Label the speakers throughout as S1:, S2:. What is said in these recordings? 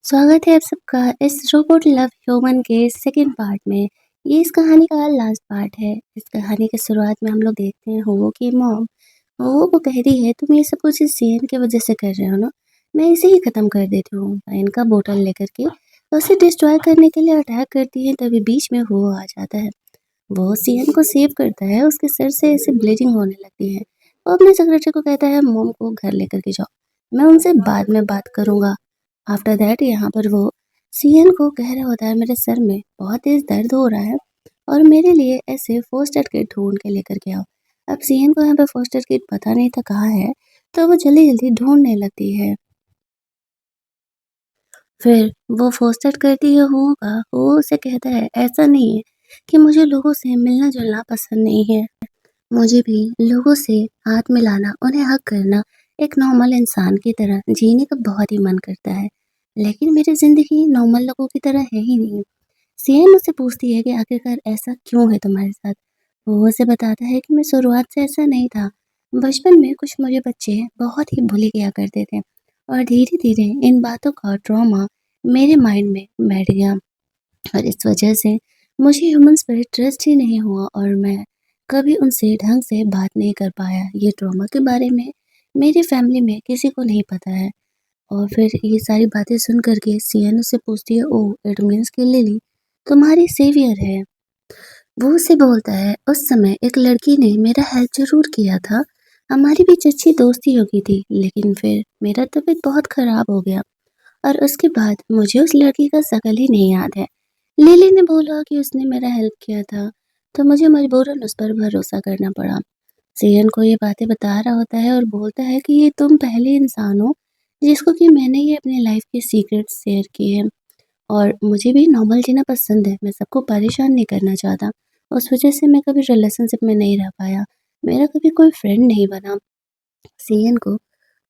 S1: स्वागत है आप सबका इस रोबोट लव ह्यूमन के सेकंड पार्ट में। ये इस कहानी का लास्ट पार्ट है। इस कहानी की शुरुआत में हम लोग देखते हैं हुगो की मॉम। हुगो को कह रही है तुम ये सब कुछ इस सीएन की वजह से कर रहे हो ना। मैं इसे ही खत्म कर देती हूँ। इनका बोतल लेकर के उसे डिस्ट्रॉय करने के लिए अटैक करती है, तभी बीच में हुगो आ जाता है। वो सीएन को सेव करता है, उसके सर से ऐसे ब्लीडिंग होने लगती है। वो अपने सेक्रेटरी को कहता है मॉम को घर लेकर के जाओ, मैं उनसे बाद में बात करूंगा। आफ्टर दैट यहाँ पर वो सीएन को कह रहा होता है मेरे सर में बहुत तेज दर्द हो रहा है और मेरे लिए ऐसे फर्स्ट एड किट ढूंढ के लेकर के आओ। अब सीएन को यहाँ पे फर्स्ट एड किट पता नहीं था कहाँ है, तो वो जल्दी जल्दी ढूंढने लगती है। फिर वो फर्स्ट एड करती है होगा, वो उसे कहता है ऐसा नहीं है कि मुझे लोगों से मिलना जुलना पसंद नहीं है। मुझे भी लोगों से हाथ मिलाना, उन्हें हग करना, एक नॉर्मल इंसान की तरह जीने का बहुत ही मन करता है। लेकिन मेरी ज़िंदगी नॉर्मल लोगों की तरह है ही नहीं। सियन उससे पूछती है कि आखिरकार ऐसा क्यों है तुम्हारे साथ? वो उसे बताता है कि मैं शुरुआत से ऐसा नहीं था। बचपन में कुछ मुझे बच्चे बहुत ही बुली किया करते थे और धीरे-धीरे इन बातों का ट्रॉमा मेरे माइंड में बैठ गया। और इस वजह से मुझे ह्यूमन्स पर ट्रस्ट ही नहीं हुआ और मैं कभी उनसे ढंग से बात नहीं कर पाया। ये ट्रॉमा के बारे में मेरी फैमिली में किसी को नहीं पता है। और फिर ये सारी बातें सुन कर के सियन उससे पूछती है, ओह! इट मीन्स कि लिली तुम्हारी सेवियर है। वो उससे बोलता है, उस समय एक लड़की ने मेरा हेल्प ज़रूर किया था। हमारी बीच अच्छी दोस्ती हो गई थी, लेकिन फिर मेरा तबीयत बहुत खराब हो गया और उसके बाद मुझे उस लड़की का शकल ही नहीं याद है। लिली ने बोला कि उसने मेरा हेल्प किया था, तो मुझे मजबूरन उस पर भरोसा करना पड़ा। सियन को ये बातें बता रहा होता है और बोलता है कि ये तुम पहले इंसान हो जिसको कि मैंने ये अपनी लाइफ के सीक्रेट्स शेयर किए हैं और मुझे भी नॉर्मल जीना पसंद है। मैं सबको परेशान नहीं करना चाहता। उस वजह से मैं कभी रिलेशनशिप में नहीं रह पाया। मेरा कभी कोई फ्रेंड नहीं बना। सियन को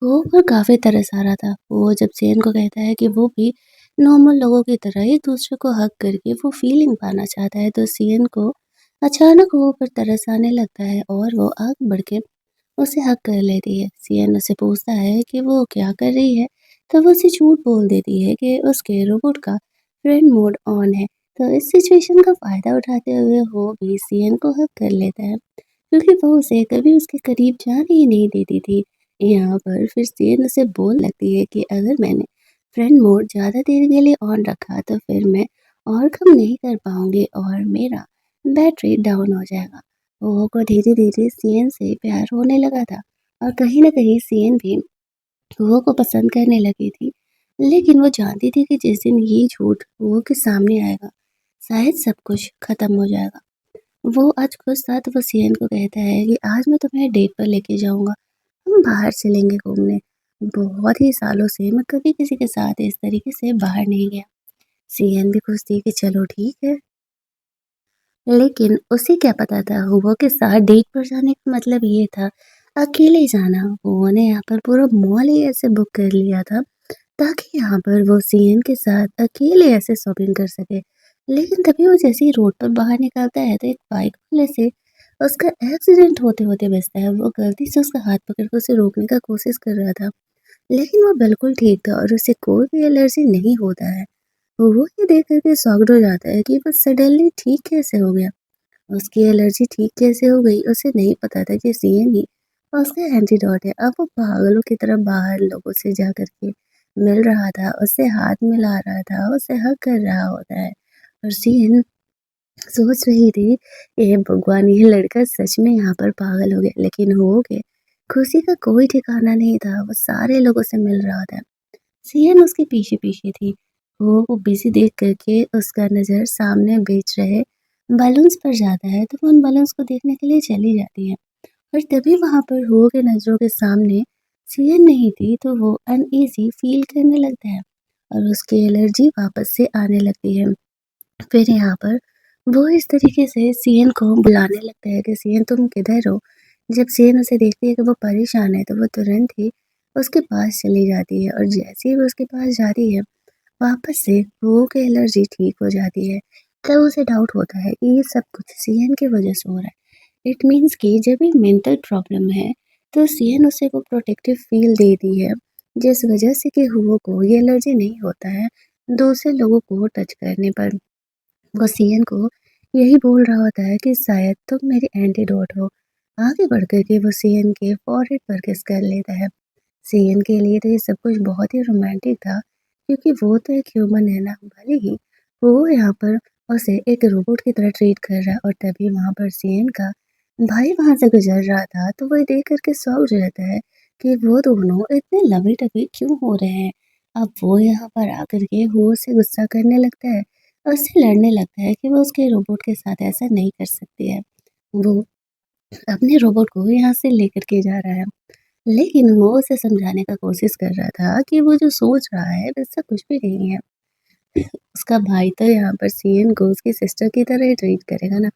S1: वो पर काफ़ी तरस आ रहा था। वो जब सियन को कहता है कि वो भी नॉर्मल लोगों की तरह एक दूसरे को हग करके वो फीलिंग पाना चाहता है, तो सियन को अचानक वो पर तरस आने लगता है और वो आगे बढ़ के उसे हग कर लेती है। सियन उससे पूछता है कि वो क्या कर रही है, तो वो उसे झूठ बोल देती है कि उसके रोबोट का फ्रेंड मोड ऑन है। तो इस सिचुएशन का फ़ायदा उठाते हुए वो भी सियन को हग कर लेता है, क्योंकि वो उसे कभी उसके करीब जाने ही नहीं देती थी। यहाँ पर फिर सियन उसे बोल लगती है कि अगर मैंने फ्रेंड मोड ज़्यादा देर के लिए ऑन रखा तो फिर मैं और कम नहीं कर पाऊँगी और मेरा बैटरी डाउन हो जाएगा। ओहो को धीरे-धीरे सियन से प्यार होने लगा था और कहीं न कहीं सियन भी ओहो को पसंद करने लगी थी। लेकिन वो जानती थी कि जिस दिन ये झूठ ओहो के सामने आएगा, शायद सब कुछ खत्म हो जाएगा। वो आज खुश था तो वो सियन को कहता है कि आज मैं तुम्हें डेट पर लेके जाऊँगा, हम बाहर चलेंगे घूमने। बहुत ही सालों से मैं कभी किसी के साथ इस तरीके से बाहर नहीं गया। सियन भी खुश थी कि चलो ठीक है। लेकिन उसे क्या पता था हुआ के साथ डेट पर जाने का मतलब ये था अकेले जाना। हुआ ने यहाँ पर पूरा मॉल ही ऐसे बुक कर लिया था ताकि यहाँ पर वो सीएन के साथ अकेले ऐसे शॉपिंग कर सके। लेकिन तभी वो जैसे ही रोड पर बाहर निकलता है तो एक बाइक वाले से उसका एक्सीडेंट होते होते बचता है। वो गलती से उसका हाथ पकड़ कर उसे रोकने का कोशिश कर रहा था, लेकिन वो बिल्कुल ठीक था और उसे कोई भी एलर्जी नहीं होता है। वो ये देख कर के शॉक्ड हो जाता है कि वो सडनली ठीक कैसे हो गया। उसकी एलर्जी ठीक कैसे हो गई उसे नहीं पता था कि सीएनई उसका एंटीडोट है। अब वो पागलों की तरह बाहर लोगों से जा कर के मिल रहा था, उससे हाथ मिला रहा था, उसे हग कर रहा होता है और सीन सोच रही थी, ये भगवान ये लड़का सच में यहाँ पर पागल हो गया। लेकिन हो गए खुशी का कोई ठिकाना नहीं था, वो सारे लोगों से मिल रहा था। सीएन उसके पीछे पीछे थी। वो बिजी देख करके उसका नज़र सामने बेच रहे बलून्स पर जाता है, तो वो उन बलून्स को देखने के लिए चली जाती है और तभी वहाँ पर हो के नज़रों के सामने सीएन नहीं थी, तो वो अनईज़ी फील करने लगता है और उसकी एलर्जी वापस से आने लगती है। फिर यहाँ पर वो इस तरीके से सीएन को बुलाने लगता है कि सीएन तुम किधर हो? जब सीएन उसे देखती है कि वो परेशान है, तो वो तुरंत ही उसके पास चली जाती है और जैसे ही वो उसके पास जाती है, वापस से वो की एलर्जी ठीक हो जाती है। तब उसे डाउट होता है कि ये सब कुछ सीएन की वजह से हो रहा है। इट मीन्स कि जब ये मेंटल प्रॉब्लम है, तो सीएन उसे वो प्रोटेक्टिव फील देती है जिस वजह से कि हुओ को ये एलर्जी नहीं होता है दूसरे लोगों को टच करने पर। वो सीएन को यही बोल रहा होता है कि शायद तुम मेरी एंटीडोट हो। आगे बढ़कर के वो सीएन के फॉरहेड पर किस कर लेता है। सीएन के लिए तो ये सब कुछ बहुत ही रोमांटिक था क्योंकि वो तो एक ह्यूमन है ना, भले ही वो यहाँ पर उसे एक रोबोट की तरह ट्रीट कर रहा है। और तभी वहाँ पर सीएन का भाई वहाँ से गुजर रहा था तो वो देख करके शॉक्ड रहता है कि वो दोनों इतने लवी टवी क्यों हो रहे हैं। अब वो यहाँ पर आकर के वो से गुस्सा करने लगता है और उससे लड़ने लगता है कि वो उसके रोबोट के साथ ऐसा नहीं कर सकती है। वो अपने रोबोट को यहाँ से लेकर के जा रहा है, लेकिन वो उसे समझाने का कोशिश कर रहा था कि वो जो सोच रहा है वैसा कुछ भी नहीं है। उसका भाई तो यहाँ पर सीएन को उसकी सिस्टर की तरह ही ट्रीट करेगा ना,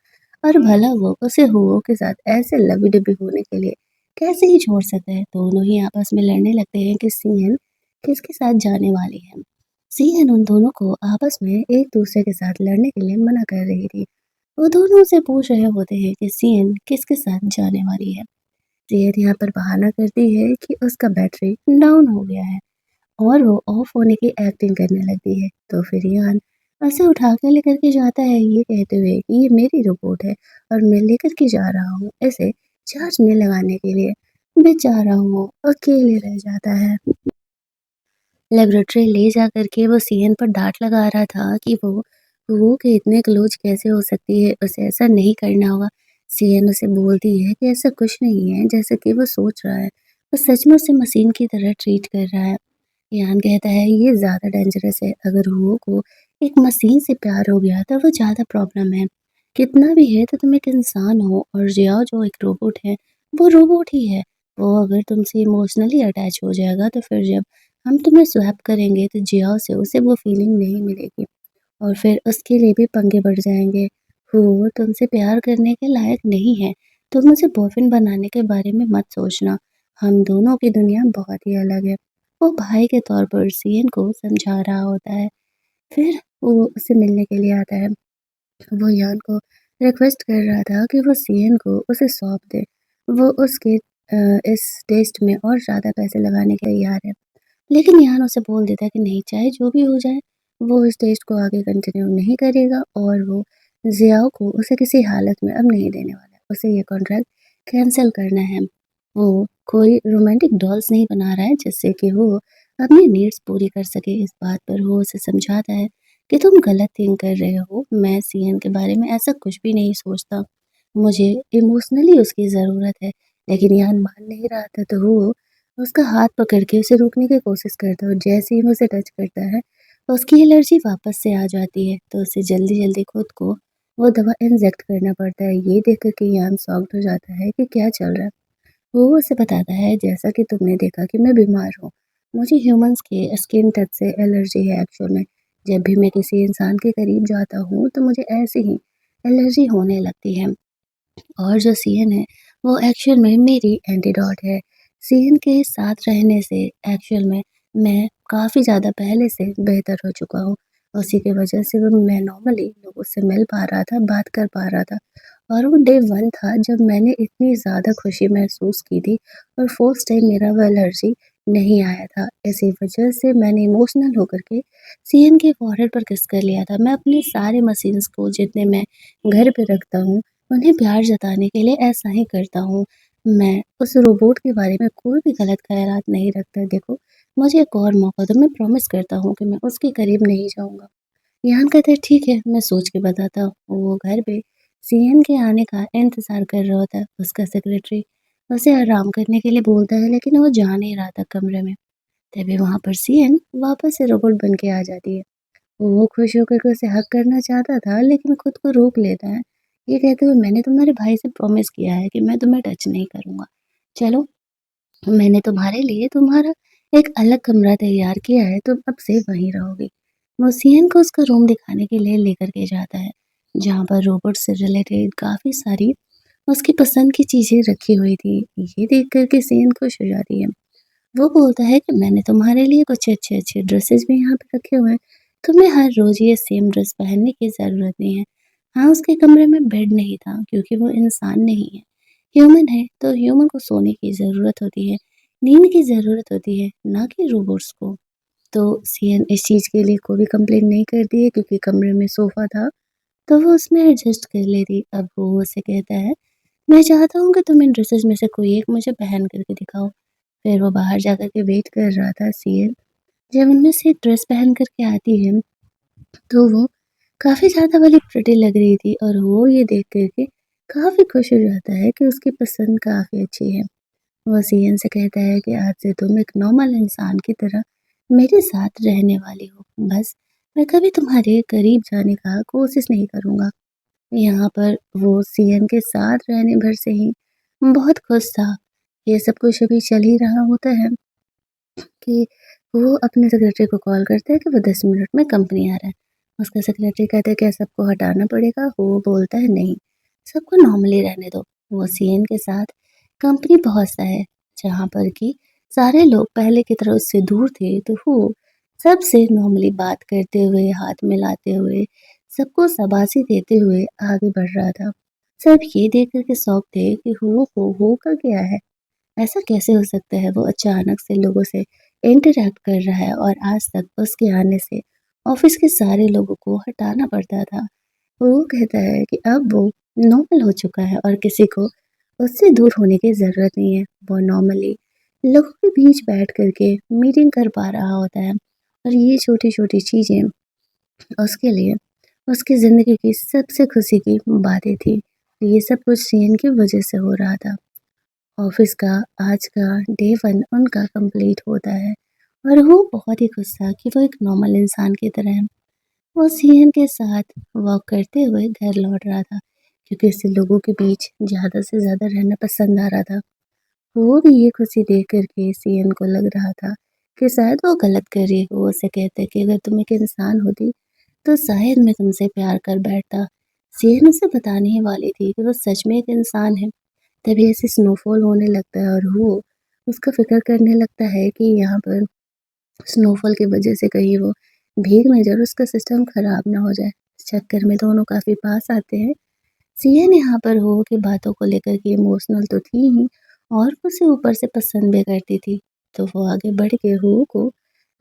S1: और भला वो उसे हुओ के साथ ऐसे लवी-डबी होने के लिए कैसे ही छोड़ सकता है। दोनों ही आपस में लड़ने लगते हैं कि सीएन किसके साथ जाने वाली है। सीएन उन दोनों को आपस में एक दूसरे के साथ लड़ने के लिए मना कर रही थी। वो दोनों से पूछ रहे होते हैं कि सीएन किसके साथ जाने वाली है। सीएन यहाँ पर बहाना करती है कि उसका बैटरी डाउन हो गया है और वो ऑफ होने की एक्टिंग करने लगती है। तो फिर यान उसे उठा के लेकर के जाता है ये कहते हुए कि ये मेरी रोबोट है और मैं लेकर के जा रहा हूँ इसे चार्ज में लगाने के लिए। बेचारा वो अकेले रह जाता है। लेबोरेटरी ले जा कर के वो सीएन पर डाँट लगा रहा था कि वो के इतने क्लोज़ कैसे हो सकती है, उसे ऐसा नहीं करना होगा। सीएन उसे बोलती है कि ऐसा कुछ नहीं है जैसा कि वो सोच रहा है, वो सच में उसे मशीन की तरह ट्रीट कर रहा है। ईयान कहता है ये ज़्यादा डेंजरस है, अगर हुओ को एक मशीन से प्यार हो गया तो वो ज़्यादा प्रॉब्लम है। कितना भी है तो तुम एक इंसान हो और जियाओ जो एक रोबोट है, वो रोबोट ही है। वो अगर तुमसे इमोशनली अटैच हो जाएगा तो फिर जब हम तुम्हें स्वैप करेंगे तो जियाओ से उसे वो फीलिंग नहीं मिलेगी और फिर उसके लिए भी पंगे बढ़ जाएँगे। वो तुमसे प्यार करने के लायक नहीं है, तुम उसे बॉयफ्रेंड बनाने के बारे में मत सोचना, हम दोनों की दुनिया बहुत ही अलग है। वो भाई के तौर पर सीएन को समझा रहा होता है। फिर वो उससे मिलने के लिए आता है। वो यान को रिक्वेस्ट कर रहा था कि वो सीएन को उसे सौंप दे। वो उसके इस टेस्ट में और ज़्यादा पैसे लगाने के तैयार है। लेकिन यान उसे बोल देता है कि नहीं, चाहे जो भी हो जाए, वो इस टेस्ट को आगे कंटिन्यू नहीं करेगा और वो ज़ियाओ को उसे किसी हालत में अब नहीं देने वाला है। उसे ये कॉन्ट्रैक्ट कैंसल करना है। वो कोई रोमांटिक डॉल्स नहीं बना रहा है जिससे कि वो अपनी नीड्स पूरी कर सके। इस बात पर वो उसे समझाता है कि तुम गलत थिंक कर रहे हो, मैं सीएन के बारे में ऐसा कुछ भी नहीं सोचता। मुझे इमोशनली उसकी ज़रूरत है। लेकिन यान मान नहीं रहा था तो वो उसका हाथ पकड़ के उसे रोकने की कोशिश करता है और जैसे ही वो उसे टच करता है, तो उसकी एलर्जी वापस से आ जाती है। तो उसे जल्दी-जल्दी खुद को वो दवा इंजेक्ट करना पड़ता है। ये देख कर के यान शॉक्ड हो जाता है कि क्या चल रहा है। वो उसे बताता है जैसा कि तुमने देखा कि मैं बीमार हूँ। मुझे ह्यूमन्स के स्किन टच से एलर्जी है एक्चुअल में। जब भी मैं किसी इंसान के करीब जाता हूँ तो मुझे ऐसे ही एलर्जी होने लगती है। और जो सीएन है, वो एक्चुअल में मेरी एंटीडोट है। सीएन के साथ रहने से एक्चुअल में मैं काफ़ी ज़्यादा पहले से बेहतर हो चुका हूँ। उसी की वजह से वो मैं नॉर्मली लोगों से मिल पा रहा था, बात कर पा रहा था। और वो डे 1 था जब मैंने इतनी ज़्यादा खुशी महसूस की थी और फर्स्ट टाइम मेरा वो एलर्जी नहीं आया था। इसी वजह से मैंने इमोशनल होकर के सीएन के फॉरहेड पर किस कर लिया था। मैं अपने सारे मशीन्स को जितने मैं घर पे रखता हूँ उन्हें प्यार जताने के लिए ऐसा ही करता हूँ। मैं उस रोबोट के बारे में कोई भी गलत ख़यालात नहीं रखता। देखो, मुझे एक और मौका दो, मैं प्रॉमिस करता हूँ कि मैं उसके करीब नहीं जाऊँगा। ईयान कहता है ठीक है, मैं सोच के बताता हूँ। वो घर पे सीएन के आने का इंतज़ार कर रहा होता है। उसका सेक्रेटरी उसे आराम करने के लिए बोलता है लेकिन वो जा नहीं रहा था कमरे में। तभी वहाँ पर सीएन वापस से रोबोट बन के आ जाती है। वो खुश होकर के उसे हग करना चाहता था लेकिन खुद को रोक लेता है। ये कहते हुए मैंने तुम्हारे भाई से प्रॉमिस किया है कि मैं तुम्हें टच नहीं करूँगा। चलो, मैंने तुम्हारे लिए तुम्हारा एक अलग कमरा तैयार किया है, तुम अब से वहीं रहोगी। वो सीएन को उसका रूम दिखाने के लिए लेकर के जाता है, जहाँ पर रोबोट से रिलेटेड काफ़ी सारी उसकी पसंद की चीज़ें रखी हुई थी। ये देख कर के सीएन खुश हो जाती है। वो बोलता है कि मैंने तुम्हारे लिए कुछ अच्छे-अच्छे ड्रेसेस भी यहाँ पे रखे हुए हैं। तुम्हें हर रोज़ ये सेम ड्रेस पहनने की ज़रूरत नहीं है। हाँ, उसके कमरे में बेड नहीं था क्योंकि वो इंसान नहीं है। ह्यूमन है तो ह्यूमन को सोने की ज़रूरत होती है। नींद की ज़रूरत होती है, ना कि रोबोट्स को। तो सीएन इस चीज़ के लिए कोई भी कंप्लेंट नहीं करती है क्योंकि कमरे में सोफ़ा था, तो वो उसमें एडजस्ट कर लेती। अब वो उससे कहता है, "मैं चाहता हूँ कि तुम इन ड्रेसेज़ में से कोई एक मुझे पहन कर के दिखाओ।" फिर वो बाहर जा कर के वेट कर रहा था सीएन। जब उनमें से एक ड्रेस पहन कर के आती है, तो वो काफ़ी ज़्यादा वाली प्रिटी लग रही थी और वो ये देख कर के काफ़ी खुश हो जाता है कि उसकी पसंद काफ़ी अच्छी है। वो सीएन से कहता है कि आज से तुम एक नॉर्मल इंसान की तरह मेरे साथ रहने वाली हो। बस मैं कभी तुम्हारे करीब जाने का कोशिश नहीं करूँगा। यहाँ पर वो सीएन के साथ रहने भर से ही बहुत खुश था। ये सब कुछ अभी चल ही रहा होता है कि वो अपने सेक्रेटरी को कॉल करता है कि वो 10 मिनट में कंपनी आ रहा है। उसका सेक्रेटरी कहता है क्या सबको हटाना पड़ेगा? वो बोलता है नहीं, सबको नॉर्मली रहने दो। वो सीएन के साथ कंपनी पहुँचता है, जहाँ पर कि सारे लोग पहले की तरह उससे दूर थे, तो वो सबसे नॉर्मली बात करते हुए, हाथ मिलाते हुए, सबको शाबाशी देते हुए आगे बढ़ रहा था। सब ये देख कर के शॉक थे कि वो होगा क्या है? ऐसा कैसे हो सकता है वो अचानक से लोगों से इंटरैक्ट कर रहा है और आज तक उसके आने से ऑफिस के सारे लोगों को हटाना पड़ता था। वो कहता है कि अब वो नॉर्मल हो चुका है और किसी को उससे दूर होने की ज़रूरत नहीं है। वो नॉर्मली लोगों के बीच बैठ कर के मीटिंग कर पा रहा होता है और ये छोटी-छोटी चीज़ें उसके लिए उसकी ज़िंदगी की सबसे खुशी की बातें थी। ये सब कुछ सीन की वजह से हो रहा था। ऑफिस का आज का डे 1 उनका कंप्लीट होता है और वो बहुत ही खुश था कि वो एक नॉर्मल इंसान की तरह है। वो सीएन के साथ वॉक करते हुए घर लौट रहा था क्योंकि उसे लोगों के बीच ज़्यादा से ज़्यादा रहना पसंद आ रहा था। वो भी ये खुशी देख कर के सीएन को लग रहा था कि शायद वो गलत कर रही है। वो उसे कहते कि अगर तुम एक इंसान होती तो शायद मैं तुमसे प्यार कर बैठता। सीएन उसे बताने ही वाली थी कि वो सच में एक इंसान है। तभी ऐसे स्नोफॉल होने लगता है और वो उसका फ़िक्र करने लगता है कि यहाँ पर स्नोफॉल की वज़ह से कहीं वो भीग ना जाए और उसका सिस्टम ख़राब ना हो जाए। इस चक्कर में दोनों काफ़ी पास आते हैं। सियन यहाँ पर हो की बातों को लेकर के इमोशनल तो थी ही और उसे ऊपर से पसंद भी करती थी। तो वो आगे बढ़ के हो को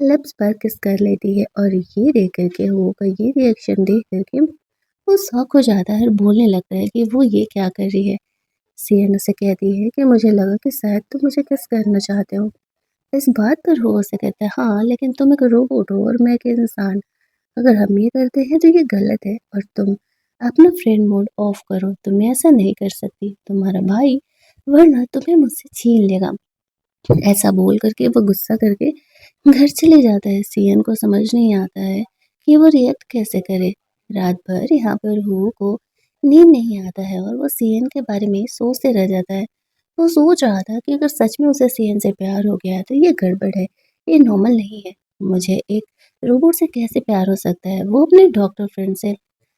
S1: लिप्स पर किस कर लेती है और ये देख कर के हो का ये रिएक्शन देख कर के वो शॉक हो जाता है और बोलने लगता है कि वो ये क्या कर रही है। सियन उसे कहती है कि मुझे लगा कि शायद तुम मुझे किस करना चाहते हो। इस बात पर वो उसे कहता है हाँ, लेकिन तुम एक रोबोट हो और मैं एक इंसान। अगर हम ये करते हैं तो ये गलत है और तुम अपना फ्रेंड मोड ऑफ करो। तुम ऐसा नहीं कर सकती, तुम्हारा भाई वरना तुम्हें मुझसे छीन लेगा। ऐसा बोल करके वो गुस्सा करके घर चले जाता है। सियन को समझ नहीं आता है कि वो रिएक्ट कैसे करे। रात भर यहाँ पर हू को नींद नहीं आता है और वो सियन के बारे में सोचते रह जाता है। वो सोच रहा था कि अगर सच में उसे सियन से प्यार हो गया है तो ये गड़बड़ है, ये नॉर्मल नहीं है। मुझे एक रोबोट से कैसे प्यार हो सकता है? वो अपने डॉक्टर फ्रेंड से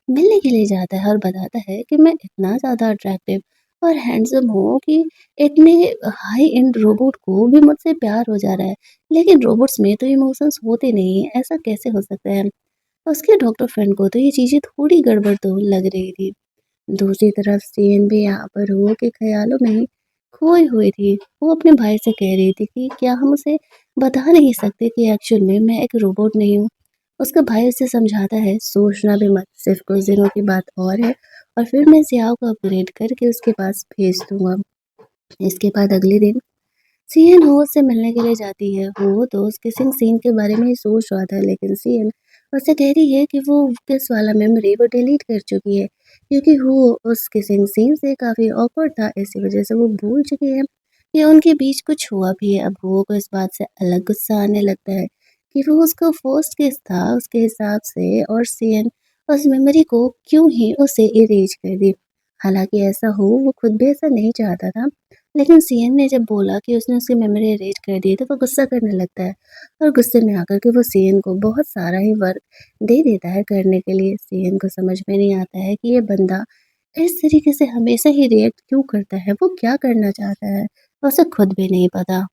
S1: मिलने के लिए जाता है और बताता है कि मैं इतना ज़्यादा अट्रैक्टिव और हैंडसम हूँ कि इतने हाई एंड रोबोट को भी मुझसे प्यार हो जा रहा है। लेकिन रोबोट्स में तो इमोशंस होते नहीं हैं, ऐसा कैसे हो सकता है? उसके डॉक्टर फ्रेंड को तो ये चीज़ें थोड़ी गड़बड़ तो लग रही थी। दूसरी तरफ सेन भी यहाँ पर हुआ के ख़्यालों में ही खोई हुई थी। वो अपने भाई से कह रही थी कि क्या हम उसे बता नहीं सकते कि एक्चुअल में मैं एक रोबोट नहीं हूँ। उसका भाई उसे समझाता है सोचना भी मत, सिर्फ़ कुछ दिनों की बात और है और फिर मैं ज़ियाओ को अपग्रेड करके उसके पास भेज दूँगा। इसके बाद अगले दिन सीएन हो से मिलने के लिए जाती है। वो तो उस किसिंग सीन के बारे में ही सोच रहा था लेकिन सीएन उससे कह रही है कि वो किस वाला मेमोरी वो डिलीट कर चुकी है क्योंकि वो उस किसिंग सीन से काफ़ी ऑकवर्ड था। इसी वज़ह से वो भूल चुकी है कि उनके बीच कुछ हुआ भी है। अब वो को इस बात से अलग गुस्सा आने लगता है कि वो उसका फर्स्ट किस था उसके हिसाब से और सीएन उस मेमोरी को क्यों ही उसे इरेज कर दी। हालाँकि ऐसा हो वो खुद भी ऐसा नहीं चाहता था। लेकिन सीएन ने जब बोला कि उसने उसकी मेमोरी इरेज़ कर दी है, तो वो गुस्सा करने लगता है और गुस्से में आकर के वो सीएन को बहुत सारा ही वर्क दे देता है करने के लिए। सीएन को समझ में नहीं आता है कि ये बंदा इस तरीके से हमेशा ही रिएक्ट क्यों करता है, वो क्या करना चाहता है? उसे खुद भी नहीं पता।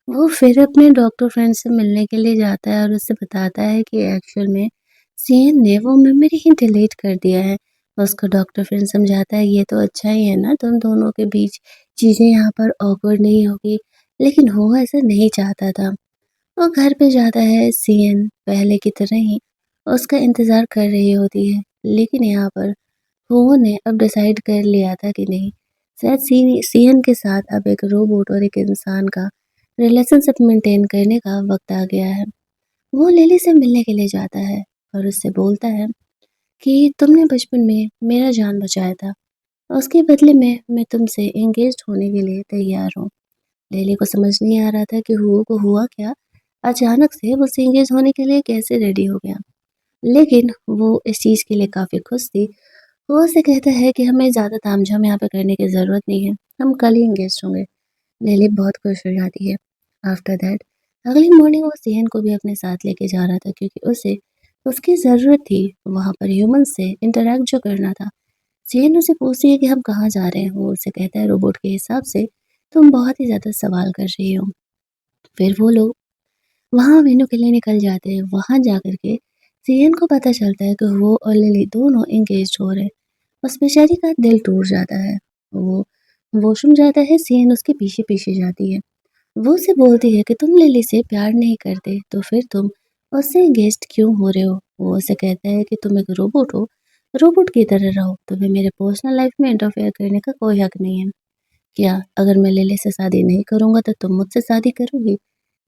S1: वो फिर अपने डॉक्टर फ्रेंड से मिलने के लिए जाता है और उसे बताता है कि एक्चुअल में सीएन ने वो मेमोरी ही डिलीट कर दिया है। उसको डॉक्टर फिर समझाता है, ये तो अच्छा ही है ना, तुम दोनों के बीच चीज़ें यहाँ पर ऑकवर्ड नहीं होगी। लेकिन वो ऐसा नहीं चाहता था। वो घर पे जाता है, सीएन पहले की तरह ही उसका इंतज़ार कर रही होती है। लेकिन यहाँ पर वो ने अब डिसाइड कर लिया था कि नहीं, शायद सीएन के साथ अब एक रोबोट और एक इंसान का रिलेशनशिप मेंटेन करने का वक़्त आ गया है। वो लिली से मिलने के लिए जाता है और उससे बोलता है कि तुमने बचपन में मेरा जान बचाया था। उसके बदले में मैं तुमसे एंगेज्ड होने के लिए तैयार हूँ। लिली को समझ नहीं आ रहा था कि हुओ को हुआ क्या? अचानक से वो उससे एंगेज होने के लिए कैसे रेडी हो गया? लेकिन वो इस चीज़ के लिए काफ़ी खुश थी। वो उससे कहता है कि हमें ज़्यादा तामझाम यहाँ पे करने की ज़रूरत नहीं है। हम कल ही एंगेज्ड होंगे। लिली बहुत खुश हो जाती है। आफ्टर दैट अगली मॉर्निंग वो सियन को भी अपने साथ लेके जा रहा था क्योंकि उसे उसकी ज़रूरत थी वहाँ पर ह्यूमन से इंटरैक्ट जो करना था। सियन उसे पूछती है कि हम कहाँ जा रहे हैं? वो उसे कहता है रोबोट के हिसाब से तुम बहुत ही ज़्यादा सवाल कर रही हो। फिर वो लोग वहाँ वेन्यू के लिए निकल जाते हैं। वहाँ जाकर के सियन को पता चलता है कि वो और लिली दोनों एंगेज्ड हो रहे हैं। उस बेचारी का दिल टूट जाता है। वो वॉशरूम जाता है, सियन उसके पीछे-पीछे जाती है। वो उसे बोलती है कि तुम लिली से प्यार नहीं करते, तो फिर तुम उससे एंगेज्ड क्यों हो रहे हो? वो उसे कहता है कि तुम एक रोबोट हो, रोबोट की तरह रहो, तुम्हें मेरे पर्सनल लाइफ में इंटरफेयर करने का कोई हक नहीं है। क्या अगर मैं लिली से शादी नहीं करूँगा तो तुम मुझसे शादी करोगी?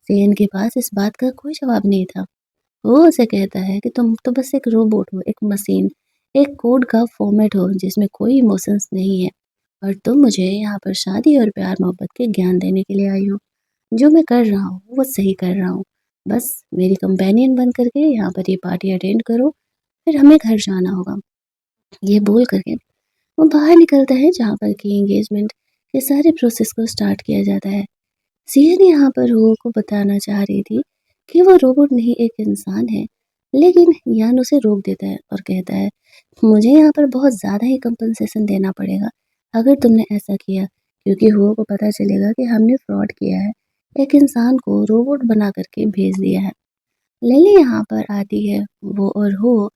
S1: सियन के पास इस बात का कोई जवाब नहीं था। वो उसे कहता है कि तुम तो बस एक रोबोट हो, एक मशीन, एक कोड का फॉर्मेट हो जिसमें कोई इमोशंस नहीं है और तुम मुझे यहाँ पर शादी और प्यार-मोहब्बत के ज्ञान देने के लिए आई हो। जो मैं कर रहा हूँ, वो सही कर रहा हूँ। बस मेरी कंपेनियन बन कर के यहाँ पर ये पार्टी अटेंड करो, फिर हमें घर जाना होगा। ये बोल कर के वो बाहर निकलता है जहाँ पर कि एंगेजमेंट के सारे प्रोसेस को स्टार्ट किया जाता है। सिया ने यहाँ पर हुओ को बताना चाह रही थी कि वो रोबोट नहीं एक इंसान है, लेकिन यान उसे रोक देता है और कहता है, मुझे यहाँ पर बहुत ज़्यादा ही कंपनसेशन देना पड़ेगा अगर तुमने ऐसा किया, क्योंकि हुओ को पता चलेगा कि हमने फ्रॉड किया है, एक इंसान को रोबोट बना करके भेज दिया है। लिली यहाँ पर आती है, वो और हुओ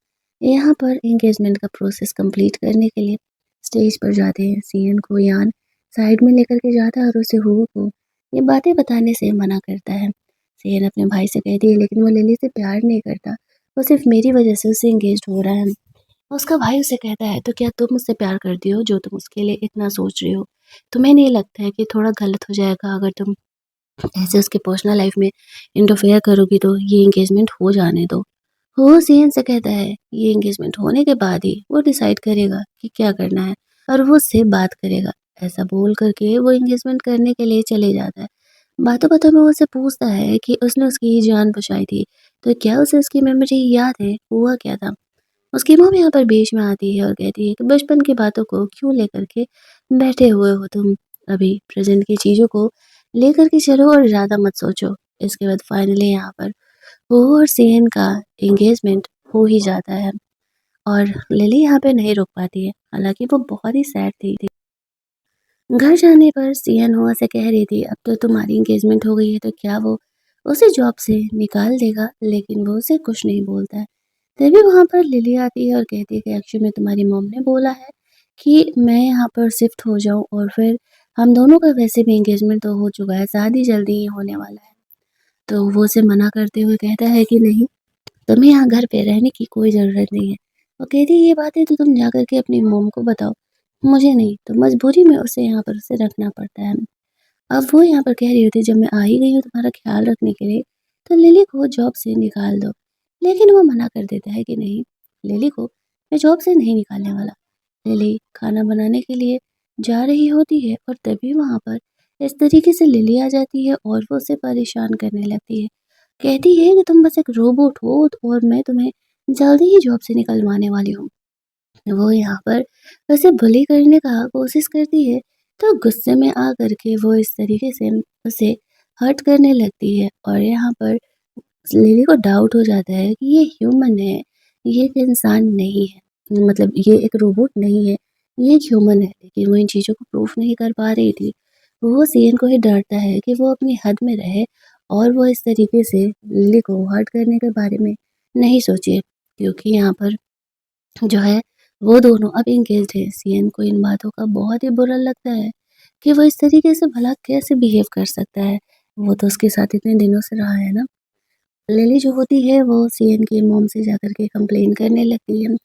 S1: यहाँ पर एंगेजमेंट का प्रोसेस कंप्लीट करने के लिए स्टेज पर जाते हैं। सीएन को यान साइड में लेकर के जाता है और उसे हुओ को ये बातें बताने से मना करता है। सीएन अपने भाई से कहती है लेकिन वो लिली से प्यार नहीं करता, वो सिर्फ मेरी वजह से उससे एंगेज्ड हो रहा है। उसका भाई उसे कहता है तो क्या तुम मुझसे प्यार करती हो जो तुम उसके लिए इतना सोच रही हो? तुम्हें नहीं लगता है कि थोड़ा गलत हो जाएगा अगर तुम ऐसे उसके पर्सनल लाइफ में इंटरफेयर करोगी, तो ये एंगेजमेंट हो जाने दो। वो सीएन से कहता है ये एंगेजमेंट होने के बाद ही वो डिसाइड करेगा कि क्या करना है और वो उससे बात करेगा। ऐसा बोल करके वो एंगेजमेंट करने के लिए चले जाता है। बातों-बातों में वो उससे पूछता है कि उसने उसकी जान बचाई थी, तो क्या उसे उसकी मेमोरी याद है, हुआ क्या था? उसकी मॉम यहाँ पर बीच में आती है और कहती है कि बचपन की बातों को क्यों लेकर के बैठे हुए हो तुम? अभी प्रेज़ेंट की चीज़ों को लेकर के चलो और ज़्यादा मत सोचो। इसके बाद फाइनली यहाँ पर वो और सीएन का एंगेजमेंट हो ही जाता है और लिली यहाँ पे नहीं रुक पाती है। हालाँकि वो बहुत ही सैड थी। घर जाने पर सीएन हुआ से कह रही थी अब तो तुम्हारी एंगेजमेंट हो गई है तो क्या वो उसे जॉब से निकाल देगा, लेकिन वो उसे कुछ नहीं बोलता है। तभी वहाँ पर लिली आती है और कहती है कि एक्चुअली में तुम्हारी मॉम ने बोला है कि मैं यहाँ पर शिफ्ट हो जाऊँ और फिर हम दोनों का वैसे भी एंगेजमेंट तो हो चुका है, शादी जल्दी ही होने वाला है। तो वो उसे मना करते हुए कहता है कि नहीं, तुम्हें यहाँ घर पे रहने की कोई ज़रूरत नहीं है। वो कहती है ये बातें तो तुम जा कर के अपनी मॉम को बताओ, मुझे नहीं। तो मजबूरी में उसे यहाँ पर उसे रखना पड़ता है। अब वो यहाँ पर कह रही होती है जब मैं आ ही गई हूँ तुम्हारा ख़्याल रखने के लिए, तो लिली को जॉब से निकाल दो। लेकिन वो मना कर देता है कि नहीं, लिली को मैं जॉब से नहीं निकालने वाला। लिली खाना बनाने के लिए जा रही होती है और तभी वहाँ पर इस तरीके से लिली आ जाती है और वो उसे परेशान करने लगती है। कहती है कि तुम बस एक रोबोट हो और मैं तुम्हें जल्दी ही जॉब से निकलवाने वाली हूँ। वो यहाँ पर उसे बुली करने का कोशिश करती है, तो गुस्से में आ करके वो इस तरीके से उसे हर्ट करने लगती है और यहाँ पर लिली को डाउट हो जाता है कि ये ह्यूमन है, ये एक इंसान नहीं है। मतलब ये एक रोबोट नहीं है, ये एक ह्यूमन है। लेकिन वो इन चीज़ों को प्रूफ नहीं कर पा रही थी। वो सीएन को ही डाँटता है कि वो अपनी हद में रहे और वो इस तरीके से लिली को हर्ट करने के बारे में नहीं सोचे, क्योंकि यहाँ पर जो है वो दोनों अब एंगेज्ड हैं। सीएन को इन बातों का बहुत ही बुरा लगता है कि वो इस तरीके से भला कैसे बिहेव कर सकता है। वो तो उसके साथ इतने दिनों से रहा है ना। लिली जो होती है वो सीएन की मॉम से जाकर के कंप्लेन करने लगती है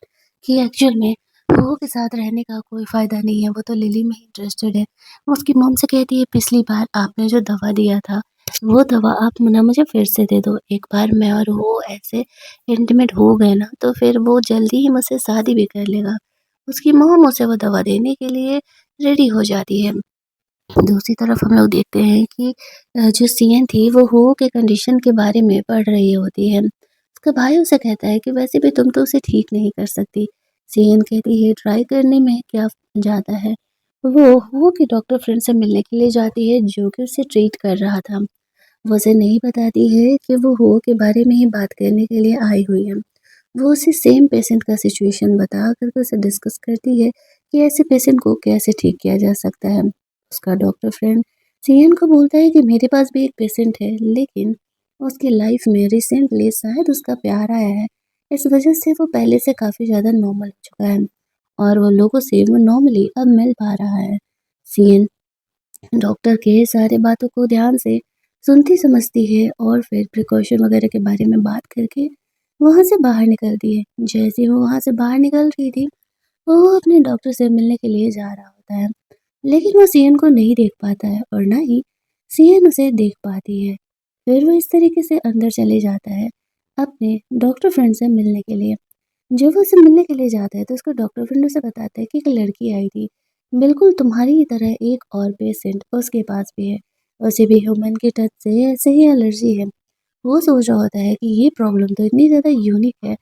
S1: कि एक्चुअल में वो के साथ रहने का कोई फ़ायदा नहीं है, वो तो लिली में ही इंटरेस्टेड है। वो उसकी मॉम से कहती है पिछली बार आपने जो दवा दिया था, वो दवा आप ना मुझे फिर से दे दो। एक बार मैं और वो ऐसे इंटीमेट हो गए ना तो फिर वो जल्दी ही मुझसे शादी भी कर लेगा। उसकी मॉम उसे वो दवा देने के लिए रेडी हो जाती है। दूसरी तरफ हम लोग देखते हैं कि जो सीएन थी वो हो के कंडीशन के बारे में पढ़ रही होती है। उसका भाई उसे कहता है कि वैसे भी तुम तो उसे ठीक नहीं कर सकती। सीएन कहती है ट्राई करने में क्या जाता है। वो हो के डॉक्टर फ्रेंड से मिलने के लिए जाती है जो कि उसे ट्रीट कर रहा था। वो उसे नहीं बताती है कि वो हो के बारे में ही बात करने के लिए आई हुई है। वो उसे सेम पेशेंट का सिचुएशन बता करके उसे डिस्कस करती है कि ऐसे पेशेंट को कैसे ठीक किया जा सकता है। उसका डॉक्टर फ्रेंड सीएन को बोलता है कि मेरे पास भी एक पेशेंट है, लेकिन उसकी लाइफ में रिसेंटली शायद उसका प्यार आया है। इस वजह से वो पहले से काफ़ी ज़्यादा नॉर्मल हो चुका है और वो लोगों से वो नॉर्मली अब मिल पा रहा है। सीएन डॉक्टर के सारे बातों को ध्यान से सुनती समझती है और फिर प्रिकॉशन वगैरह के बारे में बात करके वहाँ से बाहर निकलती है। जैसे ही वो वहाँ से बाहर निकल रही थी, वो अपने डॉक्टर से मिलने के लिए जा रहा होता है। लेकिन वो सीएन को नहीं देख पाता है और ना ही सीएन उसे देख पाती है। फिर वो इस तरीके से अंदर चले जाता है अपने डॉक्टर फ्रेंड से मिलने के लिए। जब वो उससे मिलने के लिए जाता है तो उसका डॉक्टर फ्रेंड उसे बताता है कि एक लड़की आई थी, बिल्कुल तुम्हारी ही तरह एक और पेशेंट उसके पास भी है। उसे भी ह्यूमन के टच से ऐसे ही एलर्जी है। वो सोच रहा होता है कि ये प्रॉब्लम तो इतनी ज़्यादा यूनिक है,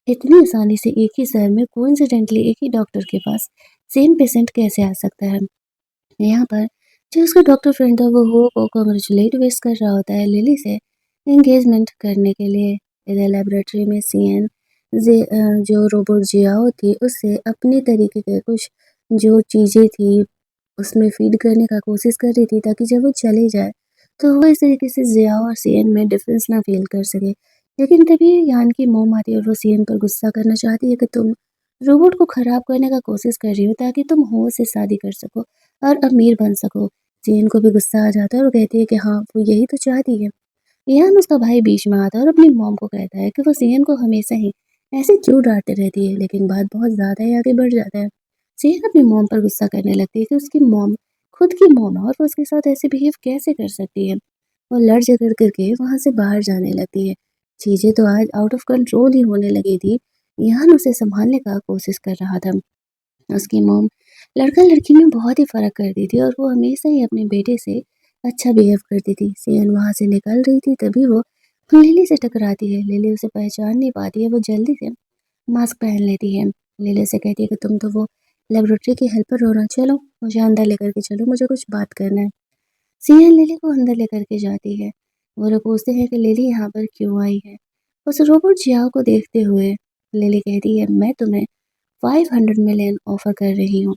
S1: इतनी आसानी से एक ही शहर में कोइंसिडेंटली एक ही डॉक्टर के पास सेम पेशेंट कैसे आ सकता है। यहाँ पर जो उसका डॉक्टर फ्रेंड था वो हो को कांग्रेचुलेट विश कर रहा होता है लिली से एंगेजमेंट करने के लिए। इधर लेबोरेटरी में सीएन जो रोबोट जियाओ थी उससे अपने तरीके के कुछ जो चीज़ें थी उसमें फ़ीड करने का कोशिश कर रही थी ताकि जब वो चली जाए, तो वो इस तरीके से ज़िया और सीएन में डिफ़रेंस ना फ़ील कर सके। लेकिन तभी यान की मॉम आती है और वो सीएन पर गुस्सा करना चाहती है कि तुम रोबोट को ख़राब करने का कोशिश कर रही हो ताकि तुम हो से शादी कर सको और अमीर बन सको। सीएन को भी गुस्सा आ जाता है और कहती है कि हाँ, वो यही तो चाहती है। यान उसका भाई बीच में आता है और अपनी मॉम को कहता है कि वो सीएन को हमेशा ही ऐसे क्यों डाँटती रहती है, लेकिन बात बहुत ज़्यादा ही आगे बढ़ जाता है। सीएन अपनी मॉम पर गुस्सा करने लगती है कि उसकी मॉम खुद की मॉम है और वो उसके साथ ऐसे बिहेव कैसे कर सकती है। वो लड़ झगड़ करके वहाँ से बाहर जाने लगती है। चीज़ें तो आज आउट ऑफ कंट्रोल ही होने लगी थी। यान उसे संभालने का कोशिश कर रहा था। उसकी मॉम लड़का-लड़की में बहुत ही फ़र्क करती थी और वो हमेशा ही अपने बेटे से अच्छा बिहेव करती थी। सियान वहाँ से निकल रही थी तभी वो लिली से टकराती है। लिली उसे पहचान नहीं पाती है, वो जल्दी से मास्क पहन लेती है। लिली से कहती है कि तुम तो वो लेबोरेटरी की हेल्पर हो ना, चलो मुझे अंदर लेकर के चलो, मुझे कुछ बात करना है। सियान लिली को अंदर लेकर के जाती है। वो लोग पूछते हैं कि लिली यहाँ पर क्यों आई है? उस रोबोट जियाओ को देखते हुए लिली कहती है मैं तुम्हें 500 मिलियन ऑफर कर रही हूँ।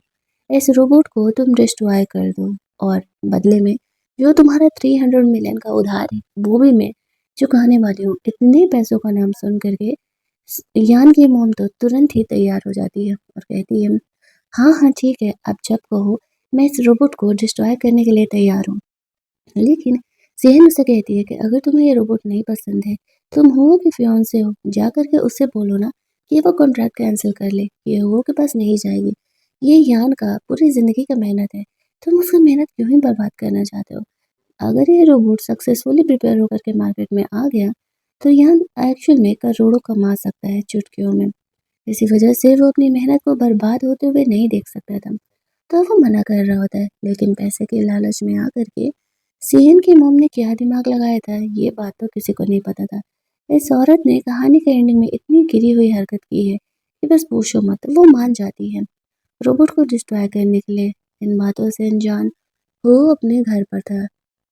S1: इस रोबोट को तुम डिस्ट्रॉय कर दो और बदले में जो तुम्हारा 300 मिलियन का उधार है वो भी मैं चुकाने वाली हूँ। इतने पैसों का नाम सुन करके यान की मॉम तो तुरंत ही तैयार हो जाती है और कहती है हाँ हाँ ठीक है, आप जब कहो मैं इस रोबोट को डिस्ट्रॉय करने के लिए तैयार हूँ। लेकिन सेहन उससे कहती है कि अगर तुम्हें ये रोबोट नहीं पसंद है, तुम हुओ की फियांसे हो, जा कर के उससे बोलो ना कि वो कॉन्ट्रैक्ट कैंसल कर ले, ये हुओ के पास नहीं जाएगी। ये यान का पूरी ज़िंदगी का मेहनत है, तुम उसका मेहनत क्यों ही बर्बाद करना चाहते हो? अगर ये रोबोट सक्सेसफुली प्रिपेयर होकर के मार्केट में आ गया, तो यान एक्चुअल में करोड़ों कमा सकता है चुटकियों में। इसी वजह से वो अपनी मेहनत को बर्बाद होते हुए नहीं देख सकता था। तो वो मना कर रहा होता है, लेकिन पैसे के लालच में आकर के सीएन की मॉम ने क्या दिमाग लगाया था, ये बात तो किसी को नहीं पता था। इस औरत ने कहानी के एंडिंग में इतनी गिरी हुई हरकत की है कि बस पूछो मत, वो मान जाती है। रोबोट को डिस्ट्रॉय करने के लिए इन बातों से अनजान वो अपने घर पर था।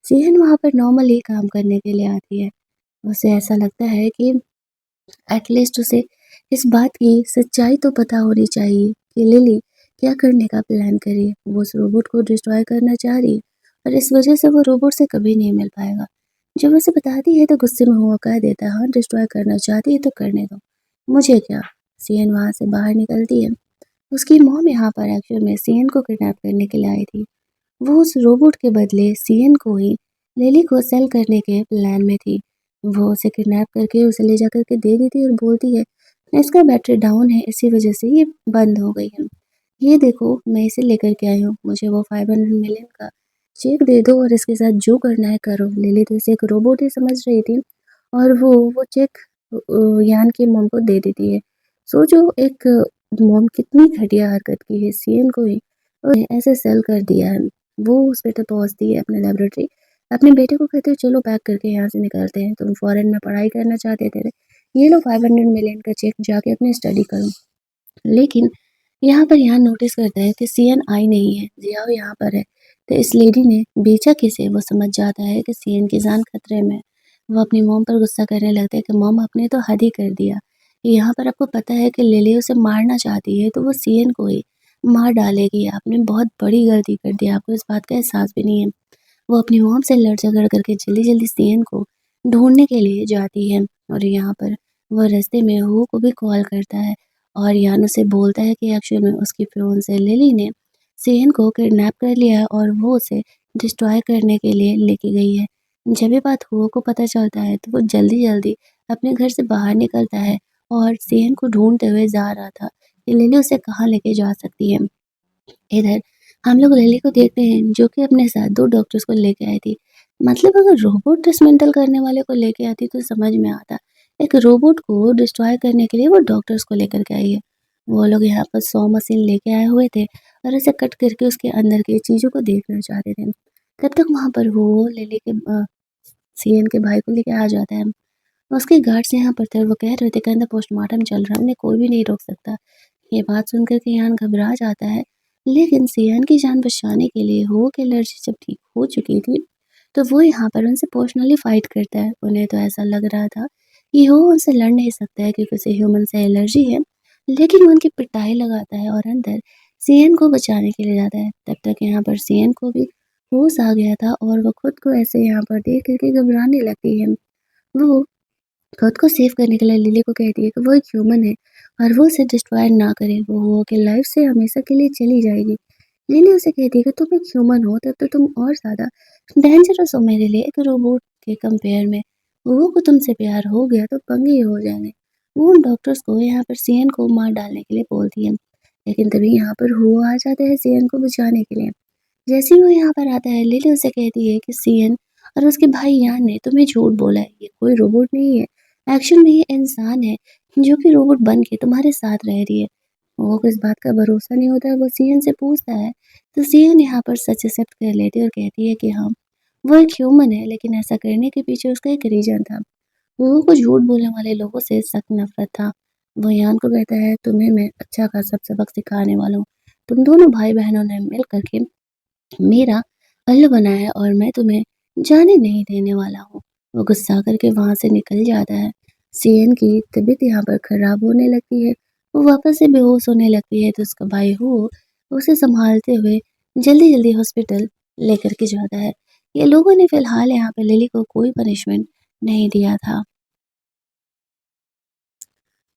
S1: सीएन वहाँ पर नॉर्मली काम करने के लिए आती है। उसे ऐसा लगता है कि एटलीस्ट उसे इस बात की सच्चाई तो पता होनी चाहिए कि लिली क्या करने का प्लान कर रही है। वो उस रोबोट को डिस्ट्रॉय करना चाह रही है और इस वजह से वो रोबोट से कभी नहीं मिल पाएगा। जब उसे बताती है तो गुस्से में हुआ कह देता है हाँ डिस्ट्रॉय करना चाहती है तो करने दो, मुझे क्या। सीएन वहाँ से बाहर निकलती है उसकी मॉम यहाँ पर एक्चुअल में सीएन को किडनैप करने के लिए आई थी। वो उस रोबोट के बदले सीएन को ही लिली को सेल करने के प्लान में थी। वो उसे किडनैप करके उसे ले जाकर के दे देती और बोलती है, इसका बैटरी डाउन है, इसी वजह से ये बंद हो गई है। ये देखो मैं इसे लेकर के आई हूँ, मुझे वो 500 मिलियन का चेक दे दो और इसके साथ जो करना है करो। लिली तो इसे एक रोबोट ही समझ रही थी और वो चेक यान की मॉम को दे देती है। सोचो एक मॉम कितनी घटिया हरकत की है, सीएन को ही और ऐसे सेल कर दिया है। वो उस पे तो पहुँचती है अपने लैबोरेटरी, अपने बेटे को कहती है चलो पैक करके यहाँ से निकलते हैं, तुम फॉरेन में पढ़ाई करना चाहते थे, ये लो 500 मिलियन का चेक, जाके अपनी स्टडी करो। लेकिन यहाँ पर यहाँ नोटिस करता है कि सीएन आई नहीं है, जियाओ यहाँ पर है। तो इस लेडी ने बेचा किसे, वो समझ जाता है कि सीएन की जान खतरे में है। वो अपनी मॉम पर गुस्सा करने लगता है कि मॉम आपने तो हद ही कर दिया। यहाँ पर आपको पता है कि लिली उसे मारना चाहती है तो वो सीएन को ही मार डालेगी। आपने बहुत बड़ी गलती कर दी, आपको इस बात का एहसास भी नहीं है। वो अपनी मॉम से लड़ झगड़ करके जल्दी-जल्दी सीएन को ढूँढने के लिए जाती है और यहाँ पर वो रास्ते में हो को भी कॉल करता है और यान उसे बोलता है कि एक्चुअल में उसकी फियोंसे लिली ने सीएन को किडनैप कर लिया है और वो उसे डिस्ट्रॉय करने के लिए लेके गई है। जब ये बात हुओ को पता चलता है तो वो जल्दी-जल्दी अपने घर से बाहर निकलता है और सीएन को ढूँढते हुए जा रहा था कि लिली उसे कहाँ लेके जा सकती है। इधर हम लोग लिली को देखते हैं जो कि अपने साथ 2 डॉक्टर्स को लेके आई थी। मतलब अगर रोबोट डिसमेंटल करने वाले को लेके आती तो समझ में आता। एक रोबोट को डिस्ट्रॉय करने के लिए वो डॉक्टर्स को लेकर के आई है। वो लोग यहाँ पर 100 मशीन लेके आए हुए थे और उसे कट करके उसके अंदर की चीज़ों को देखना चाहते थे। तब तक वहाँ पर वो लिली के सीएन के भाई को लेके आ जाता है। उसके गार्ड्स यहाँ पर थे, वो कह रहे थे कि अंदर पोस्टमार्टम चल रहा है, उन्हें कोई भी नहीं रोक सकता। ये बात सुनकर के यान घबरा जाता है, लेकिन सियान की जान बचाने के लिए हो की एलर्जी जब ठीक हो चुकी थी, तो वो यहाँ पर उनसे पर्सनली फाइट करता है। उन्हें तो ऐसा लग रहा था कि वो उनसे लड़ नहीं सकता है क्योंकि उसे ह्यूमन से एलर्जी है, लेकिन वो उनकी पिटाई लगाता है और अंदर सीएन को बचाने के लिए जाता है। तब तक यहाँ पर सीएन को भी होश आ गया था और वो खुद को ऐसे यहाँ पर देख करके घबराने लगती है। वो खुद को सेव करने के लिए लिली को कहती है कि वो एक ह्यूमन है और वो उसे डिस्ट्रॉय ना करे, वो के लाइफ से हमेशा के लिए चली जाएगी। लिली उसे कहती है कि तुम एक ह्यूमन हो तब तो तुम और ज़्यादा डेंजरस हो मेरे लिए, एक रोबोट के कंपेयर में। वो को तुमसे प्यार हो गया तो पंगे ही हो जाएंगे। वो उन डॉक्टर्स को यहाँ पर सीएन को मार डालने के लिए बोलती है, लेकिन तभी यहाँ पर हुआ आ जाता है सीएन को बचाने के लिए। जैसे ही वो यहाँ पर आता है लिली उसे कहती है कि सीएन और उसके भाई यान ने तुम्हें झूठ बोला है, ये कोई रोबोट नहीं है, एक्चुअल में ये इंसान है जो कि रोबोट बन के तुम्हारे साथ रह रही है। वो को इस बात का भरोसा नहीं होता है, वो सीएन से पूछता है तो सीएन यहाँ पर सच एक्सेप्ट कर लेती है और कहती है कि हाँ वो एक ह्यूमन है, लेकिन ऐसा करने के पीछे उसका एक रीजन था। लोगों को झूठ बोलने वाले लोगों से सख्त नफरत था। वो यान को कहता है तुम्हें मैं अच्छा खासा सबक सिखाने वाला हूँ, तुम दोनों भाई बहनों ने मिल करके मेरा अल्लू बनाया है और मैं तुम्हें जाने नहीं देने वाला हूँ। वो गुस्सा करके वहाँ से निकल जाता है। सीएन की तबीयत यहाँ पर खराब होने लगती है। वो वापस से बेहोश होने लगती है तो उसका भाई हो उसे संभालते हुए जल्दी-जल्दी हॉस्पिटल लेकर के जाता है। ये लोगों ने फिलहाल यहाँ पे लिली को कोई पनिशमेंट नहीं दिया था।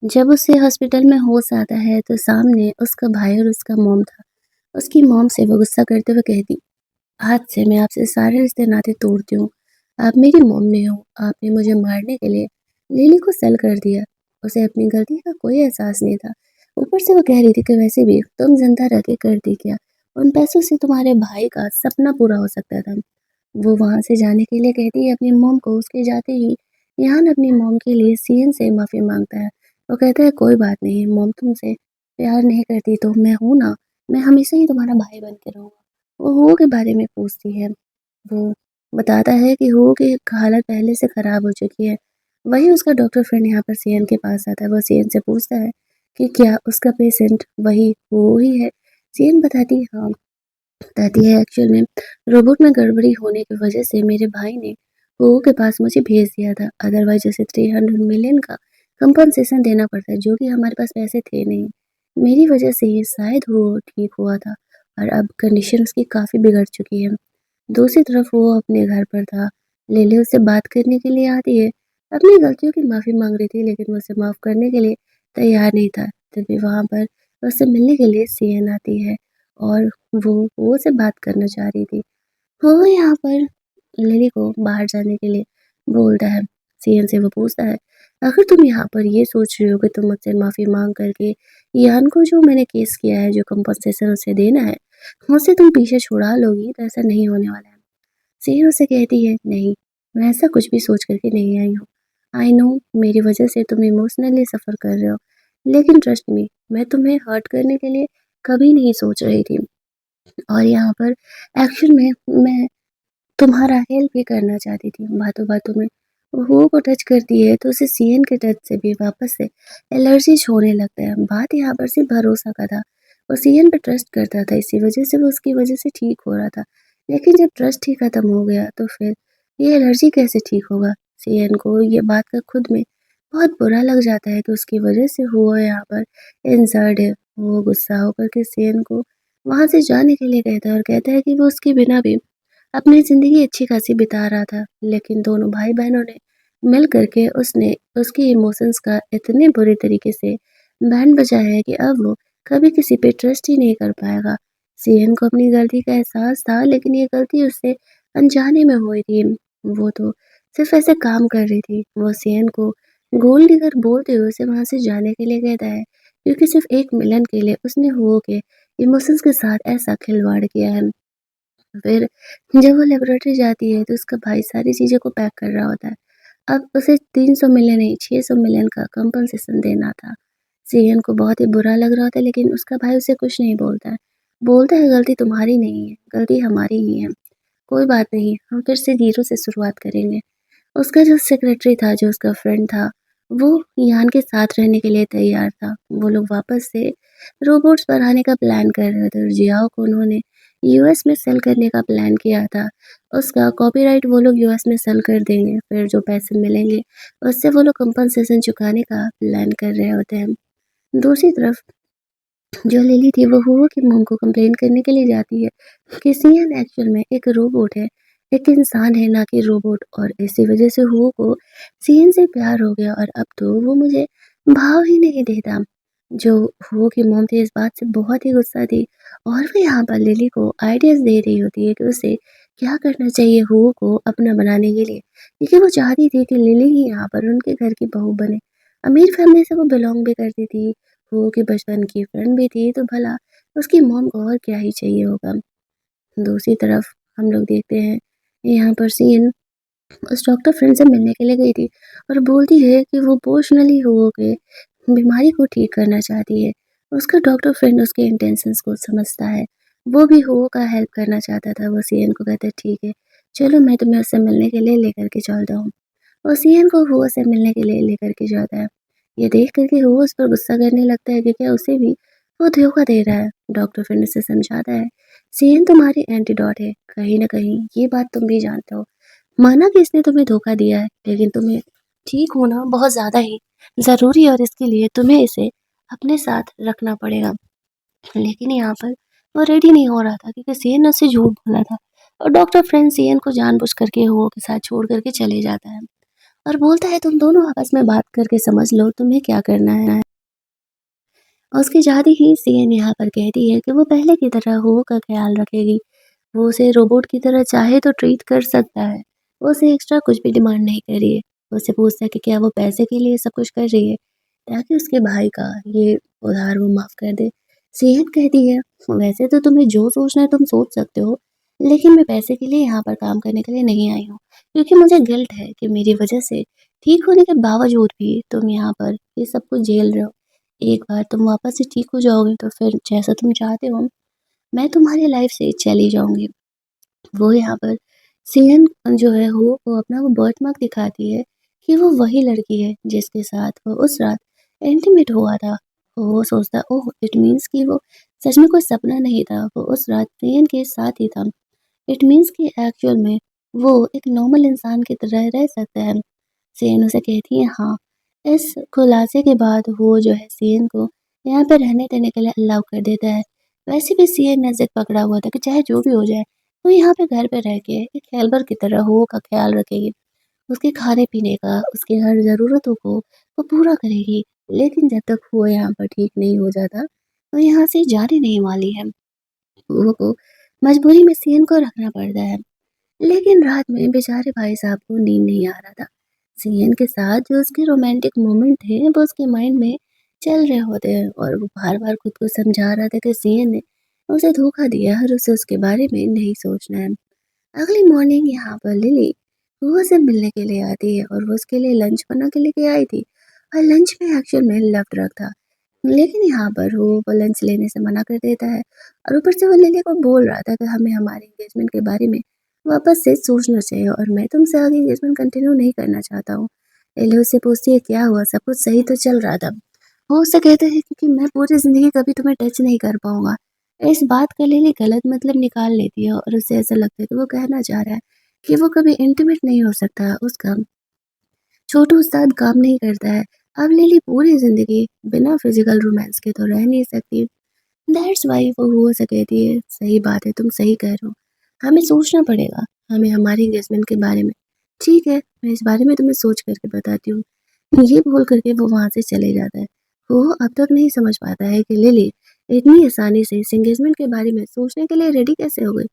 S1: जब उसे हॉस्पिटल में होश आता है तो सामने उसका भाई और उसका मॉम था। उसकी मॉम से वो गुस्सा करते हुए कहती, आज से मैं आपसे सारे रिश्ते नाते तोड़ती हूँ। आप मेरी मॉम नहीं हो। आपने मुझे मारने के लिए लिली को सेल कर दिया। उसे अपनी गलती का कोई एहसास नहीं था। ऊपर से वो कह रही थी कि वैसे भी तुम जिंदा रह के कर दी क्या? उन पैसों से तुम्हारे भाई का सपना पूरा हो सकता था। वो वहाँ से जाने के लिए कहती है अपनी मॉम को। उसके जाते ही यान अपनी मॉम के लिए सीएन से माफ़ी मांगता है। वो कहता है कोई बात नहीं, मॉम तुमसे प्यार नहीं करती तो मैं हूँ ना, मैं हमेशा ही तुम्हारा भाई बन के रहूँगा। वो हो के बारे में पूछती है। वो बताता है कि हो की हालत पहले से खराब हो चुकी है। वही उसका डॉक्टर फ्रेंड यहाँ पर सीएन के पास आता है। वो सीएन से पूछता है कि क्या उसका पेशेंट वही वो ही है? सीएन बताती है हाँ। बताती है एक्चुअल में रोबोट में गड़बड़ी होने की वजह से मेरे भाई ने हो के पास मुझे भेज दिया था। अदरवाइज उसे 300 मिलियन का कंपनसेशन देना पड़ता, जो कि हमारे पास पैसे थे नहीं। मेरी वजह से ये शायद वो ठीक हुआ था और अब कंडीशन उसकी काफ़ी बिगड़ चुकी है। दूसरी तरफ वो अपने घर पर था। लिली उससे बात करने के लिए आती है। अपनी गलतियों की माफ़ी माँग रही थी, लेकिन वो उसे माफ़ करने के लिए तैयार नहीं था। तभी वहाँ पर उससे मिलने के लिए सीएन आती है और वो उससे बात करना चाह रही थी। वो यहाँ पर लिली को बाहर जाने के लिए बोलता है। सीएन से वो पूछता है, अगर तुम यहाँ पर ये सोच रही हो कि तुम मुझसे माफ़ी माँग करके यान को जो मैंने केस किया है, जो कंपनसेशन उसे देना है, उससे तुम पीछे छुड़ा लोगी तो ऐसा नहीं होने वाला है। सीएन उसे कहती है, नहीं, मैं ऐसा कुछ भी सोच कर के नहीं आई हूँ। आई नो मेरी वजह से तुम इमोशनली सफ़र कर रहे हो, लेकिन ट्रस्ट मी, मैं तुम्हें हर्ट करने के लिए कभी नहीं सोच रही थी। और यहाँ पर एक्चुअल में मैं तुम्हारा हेल्प भी करना चाहती थी। बातों-बातों में वो को टच करती है तो उसे सीएन के टच से भी वापस से एलर्जीज़ होने लगता है। बात यहाँ पर सिर्फ़ भरोसा का था। वो सीएन पे ट्रस्ट करता था, इसी वज़ह से वो उसकी वज़ह से ठीक हो रहा था। लेकिन जब ट्रस्ट ही ख़त्म हो गया तो फिर ये एलर्जी कैसे ठीक होगा? सीएन को ये बात का खुद में बहुत बुरा लग जाता है कि उसकी वज़ह से वो यहाँ पर इंजर्ड है। वो गुस्सा होकर के सीएन को वहाँ से जाने के लिए कहता है और कहता है कि वो उसके बिना भी अपनी ज़िंदगी अच्छी खासी बिता रहा था, लेकिन दोनों भाई-बहनों ने मिल कर के उसने उसके इमोशंस का इतने बुरे तरीके से बैंड बजाया है कि अब वो कभी किसी पे ट्रस्ट ही नहीं कर पाएगा। सीएन को अपनी गलती का एहसास था, लेकिन ये गलती उससे अनजाने में हुई थी। वो तो सिर्फ़ ऐसे काम कर रही थी। वो सीएन को गोल्ड डिगर बोलते हुए उसे वहाँ से जाने के लिए कहता है, क्योंकि सिर्फ़ एक मिलन के लिए उसने हो के इमोशंस के साथ ऐसा खिलवाड़ किया है। फिर जब वो लेबोरेटरी जाती है तो उसका भाई सारी चीज़ों को पैक कर रहा होता है। अब उसे 300 मिलियन नहीं 600 मिलियन का कंपनसेशन देना था। सीएन को बहुत ही बुरा लग रहा होता है, लेकिन उसका भाई उसे कुछ नहीं बोलता है। बोलता है, गलती तुम्हारी नहीं है, गलती हमारी ही है। कोई बात नहीं, हम फिर से ज़ीरो से शुरुआत करेंगे। उसका जो सेक्रेटरी था, जो उसका फ्रेंड था, वो यान के साथ रहने के लिए तैयार था। वो लोग वापस से रोबोट्स बढ़ाने का प्लान कर रहे थे और जियाओ को उन्होंने यूएस में सेल करने का प्लान किया था। उसका कॉपीराइट वो लोग यूएस में सेल कर देंगे, फिर जो पैसे मिलेंगे, उससे वो लोग कंपनसेशन चुकाने का प्लान कर रहे होते हैं। दूसरी तरफ जो लिली थी वो हुआ की मॉम को कंप्लेन करने के लिए जाती है कि सियान एक्चुअल में एक रोबोट है, एक इंसान है ना कि रोबोट, और इसी वजह से हुआ को सियान से प्यार हो गया और अब तो वो मुझे भाव ही नहीं देता। जो हुआ की मॉम थी इस बात से बहुत ही गुस्सा थी और वो यहाँ पर लिली को आइडियाज़ दे रही होती है कि उसे क्या करना चाहिए हुआ को अपना बनाने के लिए, क्योंकि वो चाहती थी कि लिली ही यहाँ पर उनके घर की बहू बने। अमीर फैमिली से वो बिलोंग भी करती थी, वो कि बचपन की फ्रेंड भी थी, तो भला उसकी मॉम को और क्या ही चाहिए होगा। दूसरी तरफ हम लोग देखते हैं यहाँ पर सीन उस डॉक्टर फ्रेंड से मिलने के लिए गई थी और बोलती है कि वो इमोशनली हो के बीमारी को ठीक करना चाहती है। उसका डॉक्टर फ्रेंड उसके इंटेंशंस को समझता है। वो भी हो का हेल्प करना चाहता था। वो सीएन को कहता है, ठीक है, चलो मैं तुम्हें उससे मिलने के लिए लेकर के चलता हूँ। और सीएन को हुआ से मिलने के लिए लेकर के जाता है। ये देख कर के हुआ उस पर गुस्सा करने लगता है कि क्या उसे भी वो धोखा दे रहा है। डॉक्टर फिर उसे समझाता है, सीएन तुम्हारी एंटीडोट है, कहीं न कहीं ये बात तुम भी जानते हो। माना कि इसने तुम्हें धोखा दिया है, लेकिन तुम्हें ठीक होना बहुत ज़्यादा ही ज़रूरी है और इसके लिए तुम्हें इसे अपने साथ रखना पड़ेगा। लेकिन यहाँ पर वो रेडी नहीं हो रहा था क्योंकि सीएन ने उससे झूठ बोला था और डॉक्टर फ्रेंड सीएन को जानबूझ करके हुआ के साथ छोड़ कर के चले जाता है। और बोलता है, तुम दोनों आपस में बात करके समझ लो तुम्हें क्या करना है। और उसके जाते ही सीएन यहाँ पर कहती है कि वो पहले की तरह हो का ख्याल रखेगी। वो उसे रोबोट की तरह चाहे तो ट्रीट कर सकता है। वो उसे एक्स्ट्रा कुछ भी डिमांड नहीं कर रही है। वो उससे पूछता है कि क्या वो पैसे के लिए सब कुछ कर रही है ताकि उसके भाई का ये उधार वो माफ़ कर दे। सेहत कहती है, वैसे तो तुम्हें जो सोचना है तुम सोच सकते हो, लेकिन मैं पैसे के लिए यहाँ पर काम करने के लिए नहीं आई हूँ, क्योंकि मुझे गिल्ट है कि मेरी वजह से ठीक होने के बावजूद भी तुम यहाँ पर ये सब कुछ झेल रहे हो। एक बार तुम वापस से ठीक हो जाओगे तो फिर जैसा तुम चाहते हो मैं तुम्हारी लाइफ से चली जाऊँगी। वो यहाँ पर सीएन जो है वो अपना वो बर्थमार्क दिखाती है कि वो वही लड़की है जिसके साथ वो उस रात इंटीमेट हुआ था। वो सोचता है, ओह! इट मीन्स कि वो सच में कोई सपना नहीं था, वो उस रात सीएन के साथ ही था। इट मीन्स कि एक्चुअल में वो एक नॉर्मल इंसान की तरह रह सकता है। सीएन उसे कहती है, हाँ। इस खुलासे के बाद वो जो है सीएन को यहाँ पे रहने-देने के लिए अलाउ कर देता है। वैसे भी सीएन ने ज़िद पकड़ा हुआ था कि चाहे जो भी हो जाए, वो यहाँ पे घर पे रह के एक हेल्पर की तरह हो का ख़्याल रखेगी। उसके खाने-पीने का, उसकी हर ज़रूरतों को वो पूरा करेगी। लेकिन जब तक वो यहाँ पर ठीक नहीं हो जाता, वो यहाँ से जाने नहीं वाली है। वो को मजबूरी में सीएन को रखना पड़ता है। लेकिन रात में बेचारे भाई साहब को नींद नहीं आ रहा था। सीएन के साथ जो उसके रोमांटिक मोमेंट थे वो उसके माइंड में चल रहे होते हैं और वो बार-बार खुद को समझा रहा था कि सीएन ने उसे धोखा दिया और उसे उसके बारे में नहीं सोचना है। अगली मॉर्निंग यहाँ पर लिली वो उसे मिलने के लिए आती है और वो उसके लिए लंच बना के लेके आई थी और लंच में एक्चुअल में लव ड्रग था। लेकिन यहाँ पर वो लंच लेने से मना कर देता है और ऊपर से वो लिली को बोल रहा था कि हमें हमारे एंगेजमेंट के बारे में वापस से सोचना चाहिए और मैं तुमसे आगे एंगेजमेंट कंटिन्यू नहीं करना चाहता हूँ। लिली उससे पूछती है क्या हुआ, सब कुछ सही तो चल रहा था। वो उससे कहते हैं कि मैं पूरी जिंदगी कभी तुम्हें टच नहीं कर पाऊंगा। इस बात का लिली गलत मतलब निकाल लेती है और उसे ऐसा लगता है कि वो कहना चाह रहा है कि वो कभी इंटीमेट नहीं हो सकता, उसका छोटू उस्ताद काम नहीं करता है। अब लिली पूरी जिंदगी बिना फिजिकल रोमांस के तो रह नहीं सकती। दैट्स व्हाई वो हो से कहती है सही बात है, तुम सही कह रहे हो, हमें सोचना पड़ेगा, हमें हमारी एंगेजमेंट के बारे में। ठीक है, मैं इस बारे में तुम्हें सोच करके बताती हूँ। ये बोल करके वो वहां से चले जाता है। वो अब तक नहीं समझ पाता है कि लिली इतनी आसानी से इस एंगेजमेंट के बारे में सोचने के लिए रेडी कैसे हो गई।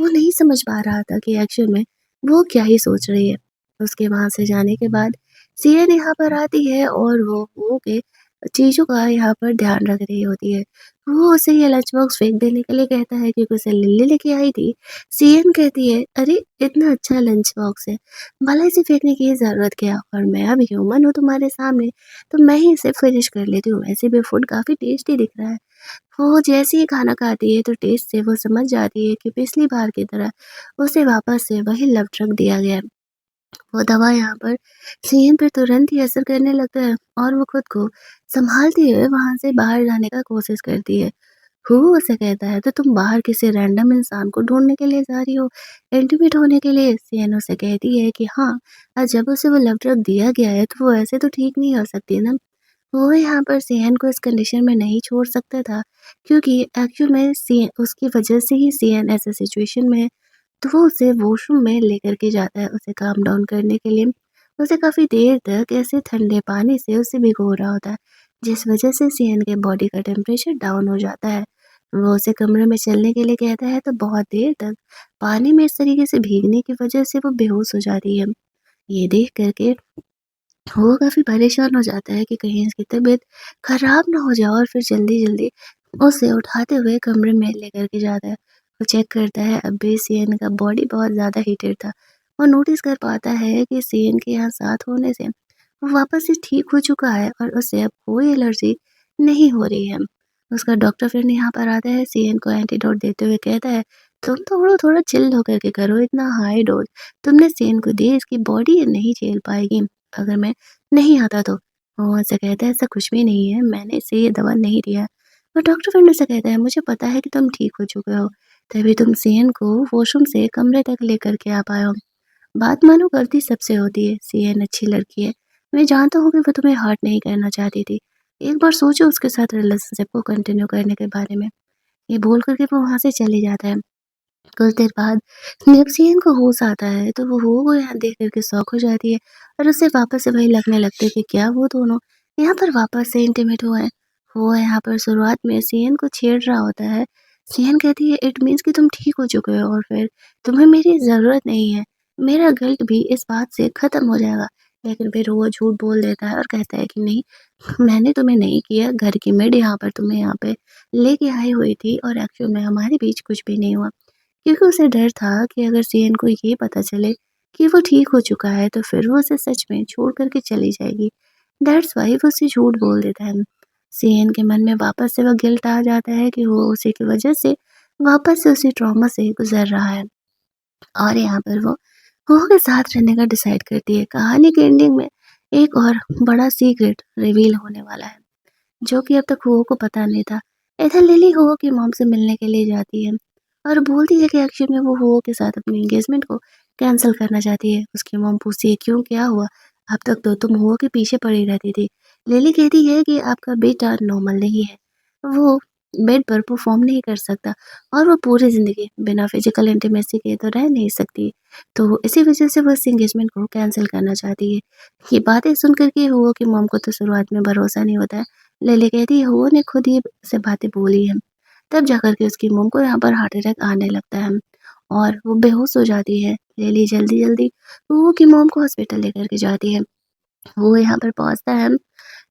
S1: वो नहीं समझ पा रहा था कि एक्चुअल में वो क्या ही सोच रही है। उसके वहां से जाने के बाद सीएन यहाँ पर आती है और वो के चीजों का यहाँ पर ध्यान रख रही होती है। वो उसे ये लंच बॉक्स फेंक देने के लिए कहता है क्योंकि उसे लिल्ली लेके आई थी। सीएन कहती है अरे इतना अच्छा लंच बॉक्स है, भला इसे फेंकने की ज़रूरत क्या? और मैं अब ह्यूमन हूँ तुम्हारे सामने, तो मैं ही इसे फिनिश कर लेती हूँ। वैसे भी फूड काफ़ी टेस्टी दिख रहा है। वो जैसे ही खाना खाती है तो टेस्ट से वो समझ जाती है कि पिछली बार की तरह उसे वापस से वही लव ड्रग दिया गया है। वो दवा यहाँ पर सीएन पे तुरंत ही असर करने लगता है और वो खुद को संभालते हुए वहाँ से बाहर जाने का कोशिश करती है। हूँ उसे कहता है तो तुम बाहर किसी रैंडम इंसान को ढूंढने के लिए जा रही हो, इंटीमेट होने के लिए? सीएन उसे कहती है कि हाँ, और जब उसे वो लव ड्रग दिया गया है तो वो ऐसे तो ठीक नहीं हो सकती ना। वो यहाँ पर सीएन को इस कंडीशन में नहीं छोड़ सकता था क्योंकि एक्चुअल में सीएन उसकी वजह से ही सीएन ऐसे सिचुएशन में है। तो वो उसे वॉशरूम में लेकर के जाता है उसे काम डाउन करने के लिए। उसे काफ़ी देर तक ऐसे ठंडे पानी से उसे भिगो रहा होता है, जिस वजह से सीएन के बॉडी का टेम्परेचर डाउन हो जाता है। वो उसे कमरे में चलने के लिए कहता है तो बहुत देर तक पानी में इस तरीके से भीगने की वजह से वो बेहोश हो जाती है। ये देख करके वो काफ़ी परेशान हो जाता है कि कहीं इसकी तबीयत खराब ना हो जाए और फिर जल्दी-जल्दी उसे उठाते हुए कमरे में लेकर के जाता है। वो चेक करता है अब भी सीएन का बॉडी बहुत ज़्यादा हीटेड था। वो नोटिस कर पाता है कि सीएन के यहाँ साथ होने से वो वापस से ठीक हो चुका है और उसे अब कोई एलर्जी नहीं हो रही है। उसका डॉक्टर फ्रेंड यहाँ पर आता है, सीएन को एंटीडोट देते हुए कहता है तुम थोड़ा थोड़ा चिल होकर के करो, इतना हाई डोज तुमने सीएन को दी, इसकी बॉडी ये नहीं झेल पाएगी अगर मैं नहीं आता तो। वो उनसे कहता है ऐसा कुछ भी नहीं है, मैंने इसे ये दवा नहीं दिया। और डॉक्टर फिर से कहता है मुझे पता है कि तुम ठीक हो चुके हो, तभी तुम सीएन को वॉशरूम से कमरे तक लेकर के आ पाए हो। बात मानो गलती सबसे होती है, सीएन अच्छी लड़की है, मैं जानता हूँ कि वो तुम्हें हर्ट नहीं करना चाहती थी। एक बार सोचो उसके साथ रिलेशनशिप को कंटिन्यू करने के बारे में। ये बोल कर के वो वहाँ से चले जाता है। कुछ देर बाद जब सीएन को होश आता है तो वो हो को यहाँ देख कर के शॉक हो जाती है और उसे वापस से वही लगने लगता है कि क्या वो दोनों यहाँ पर वापस से इंटीमेट हुए हैं। वो यहाँ पर शुरुआत में सीएन को छेड़ रहा होता है। सीएन कहती है इट मीन्स कि तुम ठीक हो चुके हो और फिर तुम्हें मेरी ज़रूरत नहीं है। मेरा गिल्ट भी इस बात से ख़त्म हो जाएगा। लेकिन फिर वो झूठ बोल देता है और कहता है कि नहीं, मैंने तुम्हें नहीं किया, घर की मेड यहाँ पर तुम्हें यहाँ पे लेके आई हुई थी और एक्चुअल में हमारे बीच कुछ भी नहीं हुआ। क्योंकि उसे डर था कि अगर सीएन को ये पता चले कि वो ठीक हो चुका है तो फिर वो उसे सच में छोड़ कर के चली जाएगी। दैट्स व्हाई वो उसे झूठ बोल देता है। सीएन के मन में वापस से वो गिल्ट आ जाता है कि वो उसी की वजह से वापस से उसी ट्रॉमा से गुजर रहा है और यहाँ पर वो के साथ रहने का डिसाइड करती है। कहानी के एंडिंग में एक और बड़ा सीक्रेट रिवील होने वाला है जो कि अब तक हुओ को पता नहीं था। इधर लिली हुओ की मॉम से मिलने के लिए जाती है और बोलती है कि एक्चुअली में वो हुओ के साथ अपनी एंगेजमेंट को कैंसिल करना चाहती है। उसकी मॉम पूछती है क्यों, क्या हुआ? अब तक तो तुम हुओ के पीछे पड़ी रहती थी। लिली कहती है कि आपका बेटा नॉर्मल नहीं है, वो बेड पर परफॉर्म नहीं कर सकता और वो पूरी ज़िंदगी बिना फिजिकल इंटीमेसी के तो रह नहीं सकती। तो इसी वजह से वो इस एंगेजमेंट को कैंसिल करना चाहती है। ये बातें सुन कर के हुओ की मॉम को तो शुरुआत में भरोसा नहीं होता है। लिली कहती है हुआ ने खुद ये से बातें बोली हैं। तब जाकर के उसकी मॉम को यहाँ पर हार्ट अटैक आने लगता है और वो बेहोश हो जाती है। लिली जल्दी-जल्दी हुआ की मॉम को हॉस्पिटल लेकर के जाती है। वो यहाँ पर पहुँचता है।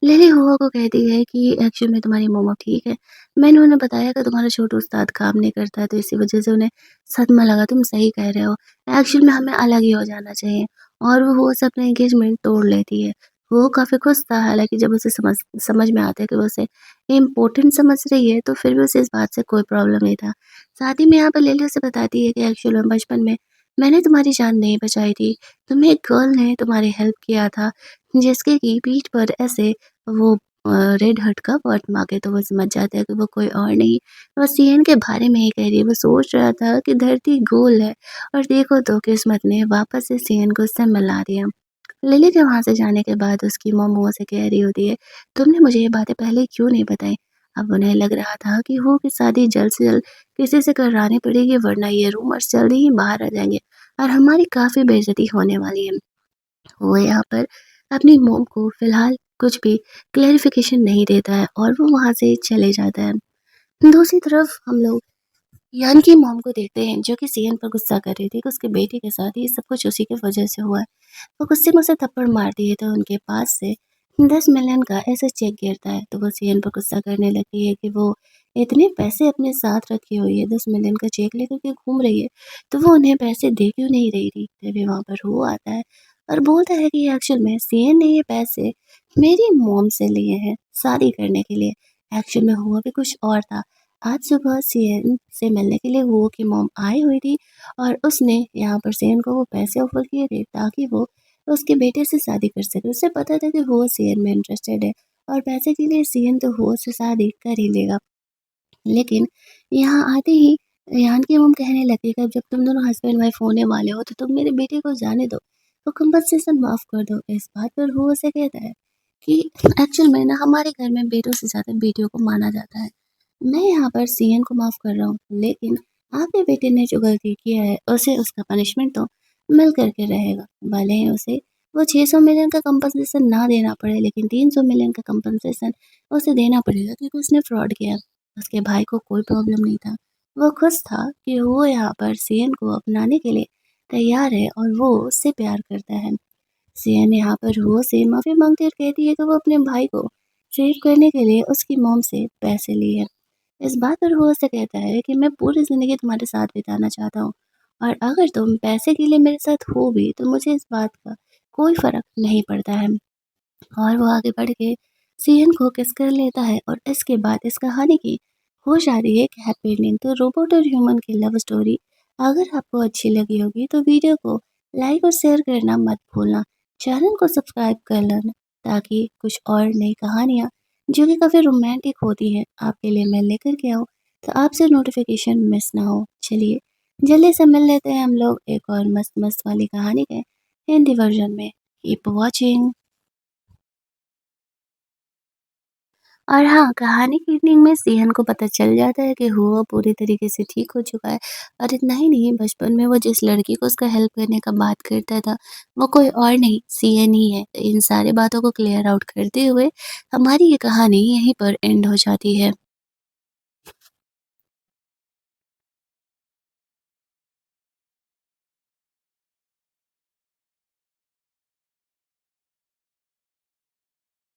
S1: लिली हुआ को कहती है कि एक्चुअल में तुम्हारी मम्मा ठीक है। मैंने उन्हें बताया कि तुम्हारा छोटू उस्ताद काम नहीं करता है तो इसी वज़ह से उन्हें सदमा लगा, तुम सही कह रहे हो। एक्चुअल में हमें अलग ही हो जाना चाहिए और वो हुआ से अपना एंगेजमेंट तोड़ लेती है। वो काफ़ी खुश था हालाँकि जब उसे समझ समझ में आता है कि वो उसे इम्पोर्टेंट समझ रही है तो फिर भी उसे इस बात से कोई प्रॉब्लम नहीं था। साथ ही में यहाँ पर लिली उसे बताती है कि एक्चुअल में बचपन में मैंने तुम्हारी जान नहीं बचाई थी। तुम्हें एक गर्ल ने तुम्हारी हेल्प किया था जिसके कि पीठ पर ऐसे वो रेड हर्ट का वर्ड माँगे तो वो समझ जाता है कि वो कोई और नहीं, वो सीएन के बारे में ही कह रही है। वो सोच रहा था कि धरती गोल है और देखो तो किस्मत ने वापस से सीएन को उससे मिला दिया। लिली के वहाँ से जाने के बाद उसकी मॉम मुँह से कह रही होती है, तुमने मुझे ये बातें पहले क्यों नहीं बताई? अब उन्हें लग रहा था कि हो की शादी जल्द से जल्द किसी से करानी पड़ेगी वरना ये रूमर्स जल्दी ही बाहर आ जाएँगे और हमारी काफ़ी बेइज़्ज़ती होने वाली है। वो यहाँ पर अपनी मॉम को फ़िलहाल कुछ भी क्लैरिफ़िकेशन नहीं देता है और वो वहाँ से चले जाता है। दूसरी तरफ हम लोग यान की मॉम को देखते हैं जो कि सीएन पर गुस्सा कर रही थी कि उसके बेटे के साथ ये सब कुछ उसी की वजह से हुआ है। वो गुस्से में उसे थप्पड़ मारती है तो उनके पास से 10 मिलियन का ऐसा चेक गिरता है तो वो सीएन पर गुस्सा करने लगती है कि वो इतने पैसे अपने साथ रखी हुई है, 10 मिलियन का चेक लेकर के घूम रही है, तो वो उन्हें पैसे दे क्यों नहीं रही थी? तभी वहाँ पर वो आता है और बोलता है कि एक्चुअल में सीएन ने ये पैसे मेरी मॉम से लिए हैं शादी करने के लिए। एक्चुअल में हुआ भी कुछ और था। आज सुबह सीएन से मिलने के लिए हुओ की मॉम आई हुई थी और उसने यहाँ पर सीएन को वो पैसे ऑफ़र किए थे ताकि वो उसके बेटे से शादी कर सके। उसे पता था कि हुओ सीएन में इंटरेस्टेड है और पैसे के लिए सीएन तो हुओ से शादी कर ही लेगा। लेकिन यहाँ आते ही रेहान की मॉम कहने लगी कि जब तुम दोनों हस्बैंड वाइफ होने वाले हो तो तुम मेरे बेटे को जाने दो, तो कंपनसेशन माफ़ कर दो। इस बात पर हुओ से कहता है कि एक्चुअल में ना हमारे घर में बेटों से ज़्यादा बेटियों को माना जाता है। मैं यहाँ पर सीएन को माफ़ कर रहा हूँ, लेकिन आपके बेटे ने जो गलती किया है, उसे उसका पनिशमेंट तो मिल कर के रहेगा। भले ही उसे वो 600 मिलियन का कंपनसेशन ना देना पड़े, लेकिन 300 मिलियन का कंपनसेशन उसे देना पड़ेगा क्योंकि उसने फ्रॉड किया। उसके भाई को कोई प्रॉब्लम नहीं था। वो खुश था कि वो यहाँ पर सीएन को अपनाने के लिए तैयार है और वो उससे प्यार करता है। सिया यहाँ पर हुओ से माफ़ी माँगती है और कहती है कि वो अपने भाई को सेव करने के लिए उसकी मॉम से पैसे लिए। इस बात पर हुओ से कहता है कि मैं पूरी ज़िंदगी तुम्हारे साथ बिताना चाहता हूँ और अगर तुम पैसे के लिए मेरे साथ हो भी तो मुझे इस बात का कोई फ़र्क नहीं पड़ता है। और वो आगे बढ़ के सीएन को किस कर लेता है और इसके बाद इस कहानी की हो जाती है एक हैप्पी एंडिंग। तो रोबोट और ह्यूमन की लव स्टोरी अगर आपको अच्छी लगी होगी तो वीडियो को लाइक और शेयर करना मत भूलना। चैनल को सब्सक्राइब कर लेना ताकि कुछ और नई कहानियाँ जो कि काफ़ी रोमांटिक होती हैं आपके लिए मैं लेकर के आऊँ, तो आपसे नोटिफिकेशन मिस ना हो। चलिए जल्दी से मिल लेते हैं हम लोग एक और मस्त मस्त वाली कहानी के हिंदी वर्जन में। Keep watching. और हाँ, कहानी की एंडिंग में सिहन को पता चल जाता है कि हुआ पूरी तरीके से ठीक हो चुका है और इतना ही नहीं, बचपन में वो जिस लड़की को उसका हेल्प करने का बात करता था, वो कोई और नहीं सिहन ही है। इन सारी बातों को क्लियर आउट करते हुए हमारी ये कहानी यहीं पर एंड हो जाती है।